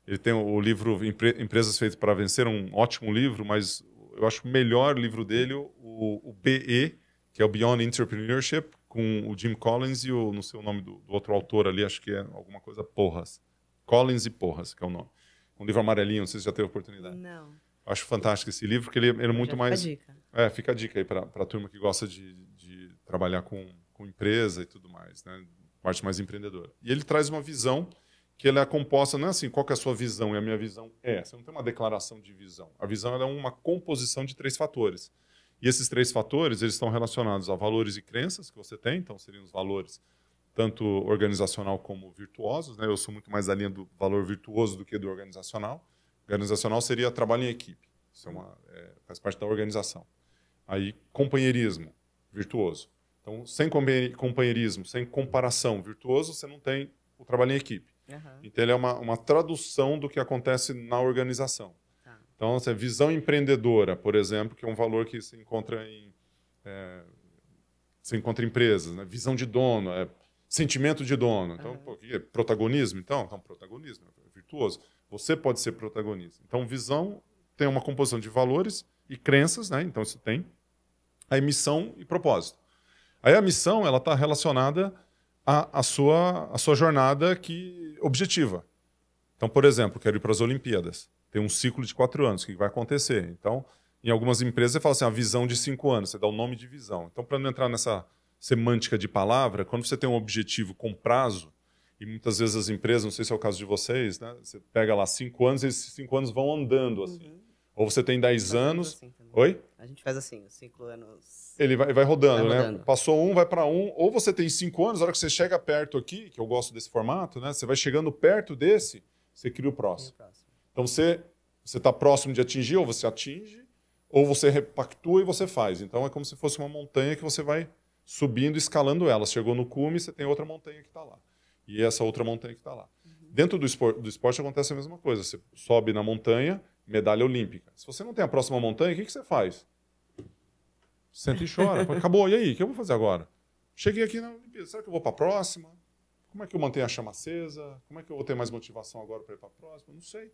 Ele tem o livro Empresas Feitas para Vencer, um ótimo livro, mas eu acho o melhor livro dele o BE, que é o Beyond Entrepreneurship, com o Jim Collins e não sei o nome do outro autor ali, acho que é alguma coisa Porras. Collins e Porras, que é o nome. Um livro amarelinho, não sei se já teve oportunidade. Não. Acho fantástico esse livro, porque ele é muito mais... Fica a dica. Fica a dica aí para a turma que gosta de trabalhar com empresa e tudo mais, né? Parte mais empreendedora. E ele traz uma visão que ela é composta, não é assim, qual que é a sua visão e a minha visão é essa. Não tem uma declaração de visão. A visão ela é uma composição de 3 fatores. E esses 3 fatores eles estão relacionados a valores e crenças que você tem, então seriam os valores tanto organizacional como virtuosos, né? Eu sou muito mais da linha do valor virtuoso do que do organizacional. Organizacional seria trabalho em equipe. Isso faz parte da organização. Aí, companheirismo, virtuoso. Então, sem companheirismo, sem comparação, virtuoso, você não tem o trabalho em equipe. Então, ele é uma tradução do que acontece na organização. Então, essa visão empreendedora, por exemplo, que é um valor que se encontra em empresas, né? Visão de dono, sentimento de dono. Então, que é protagonismo? Então, protagonismo é virtuoso. Você pode ser protagonista. Então, visão tem uma composição de valores e crenças, né? Então, isso tem. Aí, missão e propósito. Aí, a missão ela está relacionada à sua jornada objetiva. Então, por exemplo, quero ir para as Olimpíadas. Tem um ciclo de 4 anos. O que vai acontecer? Então, em algumas empresas, você fala assim, a visão de 5 anos. Você dá o nome de visão. Então, para não entrar nessa semântica de palavra, quando você tem um objetivo com prazo, e muitas vezes as empresas, não sei se é o caso de vocês, né? Você pega lá 5 anos e esses 5 anos vão andando assim. Ou você tem 10 anos... Assim Oi? A gente faz assim, os 5 anos... Ele vai rodando, né? Passou um, vai para um. Ou você tem 5 anos, a hora que você chega perto aqui, que eu gosto desse formato, né? Você vai chegando perto desse, você cria o próximo. Então você está próximo de atingir, ou você atinge, ou você repactua e você faz. Então é como se fosse uma montanha que você vai subindo, escalando ela. Chegou no cume, você tem outra montanha que está lá. E essa outra montanha que está lá. Dentro do esporte acontece a mesma coisa. Você sobe na montanha, medalha olímpica. Se você não tem a próxima montanha, o que você faz? Senta e chora. Acabou, e aí? O que eu vou fazer agora? Cheguei aqui na Olimpíada. Será que eu vou para a próxima? Como é que eu mantenho a chama acesa? Como é que eu vou ter mais motivação agora para ir para a próxima? Não sei.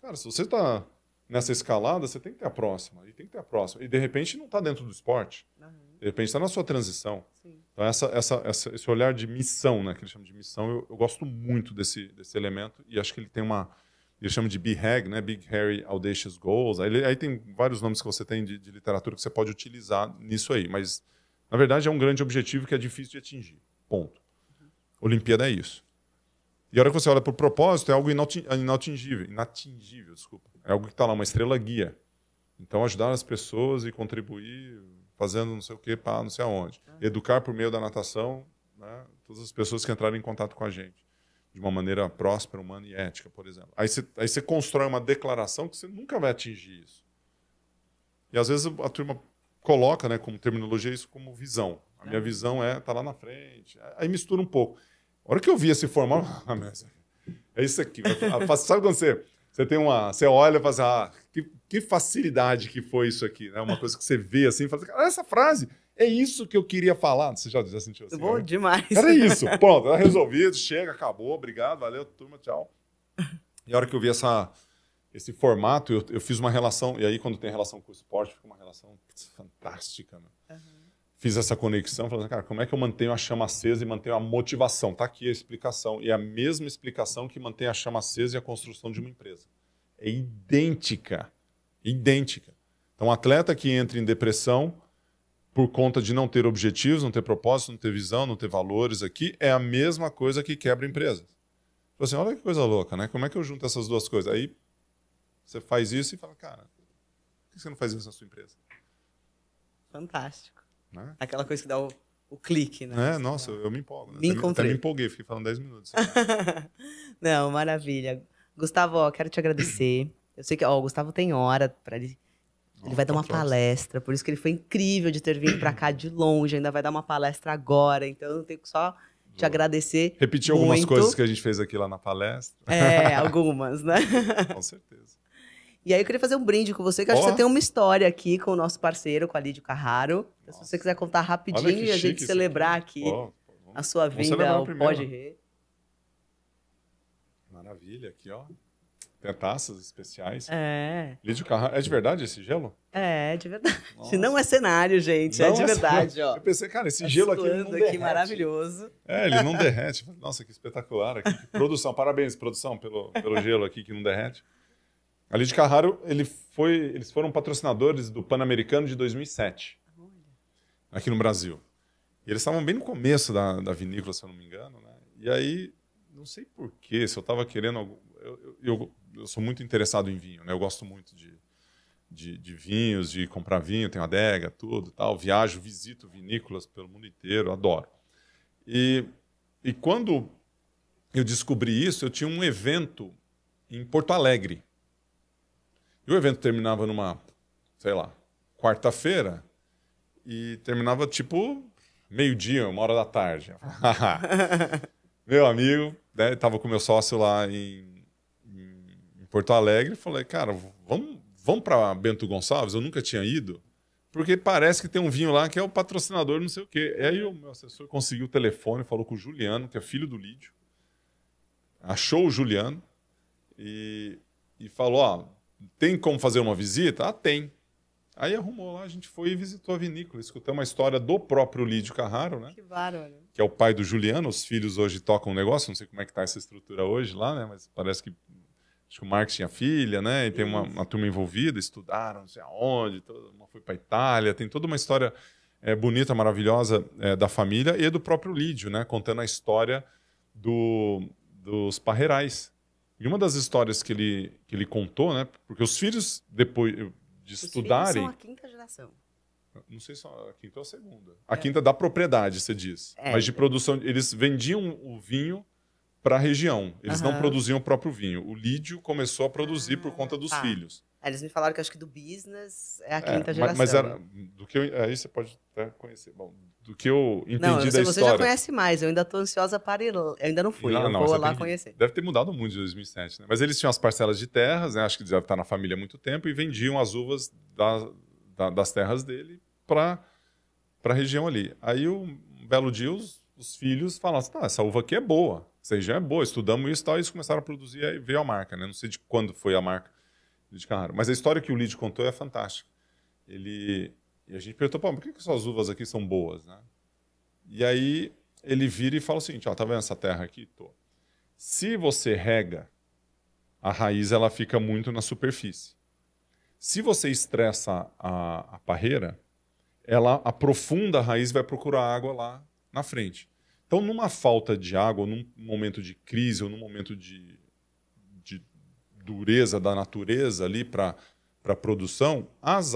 Cara, se você está nessa escalada, você tem que ter a próxima. E tem que ter a próxima. E, de repente, não está dentro do esporte. De repente, está na sua transição. Sim. Então, esse olhar de missão, né, que ele chama de missão, eu gosto muito desse elemento. E acho que ele tem ele chama de BHAG, né, Big, Hairy, Audacious Goals. Aí tem vários nomes que você tem de literatura que você pode utilizar nisso aí. Mas, na verdade, é um grande objetivo que é difícil de atingir. Ponto. Olimpíada é isso. E a hora que você olha para o propósito, é algo inatingível, desculpa. É algo que está lá, uma estrela guia. Então, ajudar as pessoas e contribuir, fazendo não sei o quê, para não sei aonde. Educar por meio da natação, né, todas as pessoas que entrarem em contato com a gente. de uma maneira próspera, humana e ética, por exemplo. Aí você constrói uma declaração que você nunca vai atingir isso. E às vezes a turma coloca, né, como terminologia, isso como visão. A minha visão tá lá na frente. Aí mistura um pouco. A hora que eu vi esse formato, é isso aqui. Sabe quando você tem você olha e fala assim, que facilidade que foi isso aqui, né? Uma coisa que você vê assim e fala assim, essa frase é isso que eu queria falar. Você já sentiu assim? Bom demais. Era isso. Pronto, era resolvido, chega, acabou, obrigado, valeu, turma, tchau. E a hora que eu vi esse formato, eu fiz uma relação, e aí quando tem relação com o esporte, fica uma relação fantástica, né? Fiz essa conexão, falando, cara, como é que eu mantenho a chama acesa e mantenho a motivação? Tá aqui a explicação. E é a mesma explicação que mantém a chama acesa e a construção de uma empresa. É idêntica. Idêntica. Então, um atleta que entra em depressão por conta de não ter objetivos, não ter propósito, não ter visão, não ter valores aqui, é a mesma coisa que quebra empresas. Então, assim, olha que coisa louca, né? Como é que eu junto essas duas coisas? Aí você faz isso e fala, cara, por que você não faz isso na sua empresa? Fantástico. Né? Aquela coisa que dá o clique, né? Nossa, eu me empolgo. Né? Até me empolguei, fiquei falando 10 minutos. Não, maravilha. Gustavo, quero te agradecer. Eu sei que o Gustavo tem hora para ele. Ele vai dar uma palestra, por isso que ele foi incrível de ter vindo para cá de longe, ainda vai dar uma palestra agora, então eu tenho que só te agradecer. Repetir algumas coisas que a gente fez aqui lá na palestra. Algumas, né? Com certeza. E aí eu queria fazer um brinde com você, que eu acho que você tem uma história aqui com o nosso parceiro, com a Lídio Carraro. Então, se você quiser contar rapidinho e a gente celebrar aqui a sua vinda ao Pode Rê. Maravilha, aqui ó. Tem taças especiais. Lídio Carraro. É de verdade esse gelo? É de verdade. Nossa. Não é cenário, gente. Não é de verdade, ó. Eu pensei, cara, esse gelo aqui não derrete. Aqui maravilhoso. Ele não derrete. Nossa, que espetacular. Aqui. Que produção. Parabéns, produção, pelo gelo aqui que não derrete. A Lídio Carraro, eles foram patrocinadores do Pan-Americano de 2007, aqui no Brasil. E eles estavam bem no começo da vinícola, se eu não me engano, né? E aí, não sei porquê, se eu estava querendo... Eu sou muito interessado em vinho, né? Eu gosto muito de vinhos, de comprar vinho, tenho adega, tudo, tal. Viajo, visito vinícolas pelo mundo inteiro, adoro. E quando eu descobri isso, eu tinha um evento em Porto Alegre. E o evento terminava numa, sei lá, quarta-feira e terminava tipo meio-dia, 1h da tarde. Meu amigo, né, estava com meu sócio lá em Porto Alegre, falei, cara, vamos para Bento Gonçalves? Eu nunca tinha ido, porque parece que tem um vinho lá que é o patrocinador, não sei o quê. E aí o meu assessor conseguiu o telefone, falou com o Juliano, que é filho do Lídio, achou o Juliano e falou, tem como fazer uma visita? Tem. Aí arrumou lá, a gente foi e visitou a vinícola. Escutamos a história do próprio Lídio Carraro, né? Que bárbaro. Que é o pai do Juliano. Os filhos hoje tocam um negócio, não sei como é que está essa estrutura hoje lá, né? Mas parece que acho que o Marcos tinha filha, né? E tem uma turma envolvida, estudaram não sei aonde, uma foi para a Itália. Tem toda uma história bonita, maravilhosa da família e do próprio Lídio, né? Contando a história dos Parreirais. E uma das histórias que ele contou, né? Porque os filhos, depois de estudarem... Filhos são a 5ª geração. Não sei se a quinta ou a segunda. A quinta da propriedade, você diz. Mas de produção... Eles vendiam o vinho para a região. Eles não produziam o próprio vinho. O Lídio começou a produzir por conta dos filhos. Eles me falaram que acho que do business é a 5ª geração. Mas era, aí você pode até conhecer. Bom, do que eu entendi da história... Você já conhece mais, eu ainda estou ansiosa para ir. Eu ainda não fui, eu vou lá conhecer. Deve ter mudado muito de 2007, né? Mas eles tinham as parcelas de terras, né? Acho que deve estar na família há muito tempo, e vendiam as uvas das terras dele para a região ali. Aí, um belo dia, os filhos falaram assim, essa uva aqui é boa, essa região é boa, estudamos isso e tal, e eles começaram a produzir, aí veio a marca, né? Não sei de quando foi a marca Lídio Carraro. Mas a história que o Lídio contou é fantástica. E a gente perguntou, por que essas uvas aqui são boas, né? E aí ele vira e fala o seguinte, tá vendo essa terra aqui? Tô. Se você rega, a raiz ela fica muito na superfície. Se você estressa a parreira, ela aprofunda a raiz e vai procurar água lá na frente. Então, numa falta de água, num momento de crise ou num momento de dureza da natureza ali para a produção, as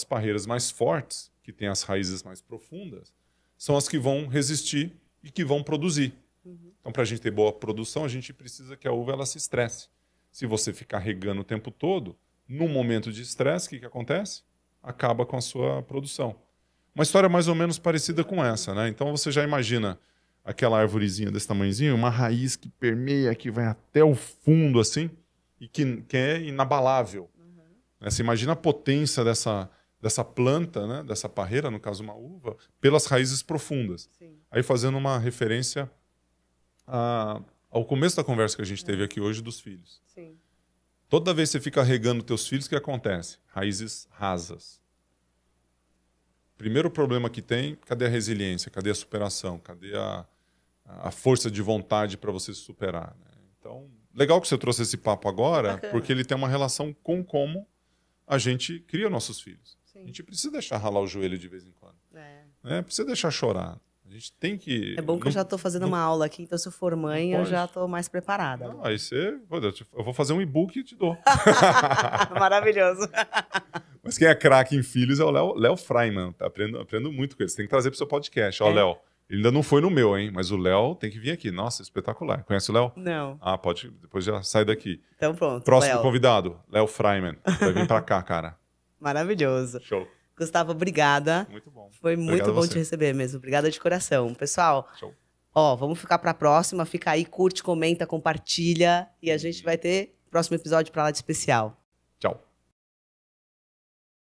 parreiras mais fortes, que têm as raízes mais profundas, são as que vão resistir e que vão produzir. Então, para a gente ter boa produção, a gente precisa que a uva ela se estresse. Se você ficar regando o tempo todo, no momento de estresse, o que acontece? Acaba com a sua produção. Uma história mais ou menos parecida com essa, né? Então, você já imagina aquela arvorezinha desse tamanhozinho, uma raiz que permeia, que vai até o fundo, assim, e que é inabalável. Você imagina a potência dessa planta, né? Dessa parreira, no caso uma uva, pelas raízes profundas. Sim. Aí fazendo uma referência ao começo da conversa que a gente teve aqui hoje dos filhos. Sim. Toda vez que você fica regando teus filhos, o que acontece? Raízes rasas. Primeiro problema que tem, cadê a resiliência? Cadê a superação? Cadê a força de vontade para você se superar? Né? Então, legal que você trouxe esse papo agora, porque ele tem uma relação com como a gente cria nossos filhos. Sim. A gente precisa deixar ralar o joelho de vez em quando. Precisa deixar chorar. A gente tem que... É bom que eu já estou fazendo uma aula aqui, então se eu for mãe, eu já estou mais preparada. Não, aí eu vou fazer um e-book e te dou. Maravilhoso. Mas quem é craque em filhos é o Léo Freiman. Aprendo muito com ele. Você tem que trazer para o seu podcast. Ó, Léo, ele ainda não foi no meu, hein? Mas o Léo tem que vir aqui. Nossa, espetacular. Conhece o Léo? Não. Ah, pode. Depois já sai daqui. Então pronto. Próximo convidado, Léo Freiman. Vai vir para cá, cara. Maravilhoso. Show. Gustavo, obrigada. Muito bom. Foi muito bom te receber mesmo. Obrigada de coração. Pessoal, show. Vamos ficar para a próxima. Fica aí, curte, comenta, compartilha. E a gente vai ter próximo episódio para lá de especial.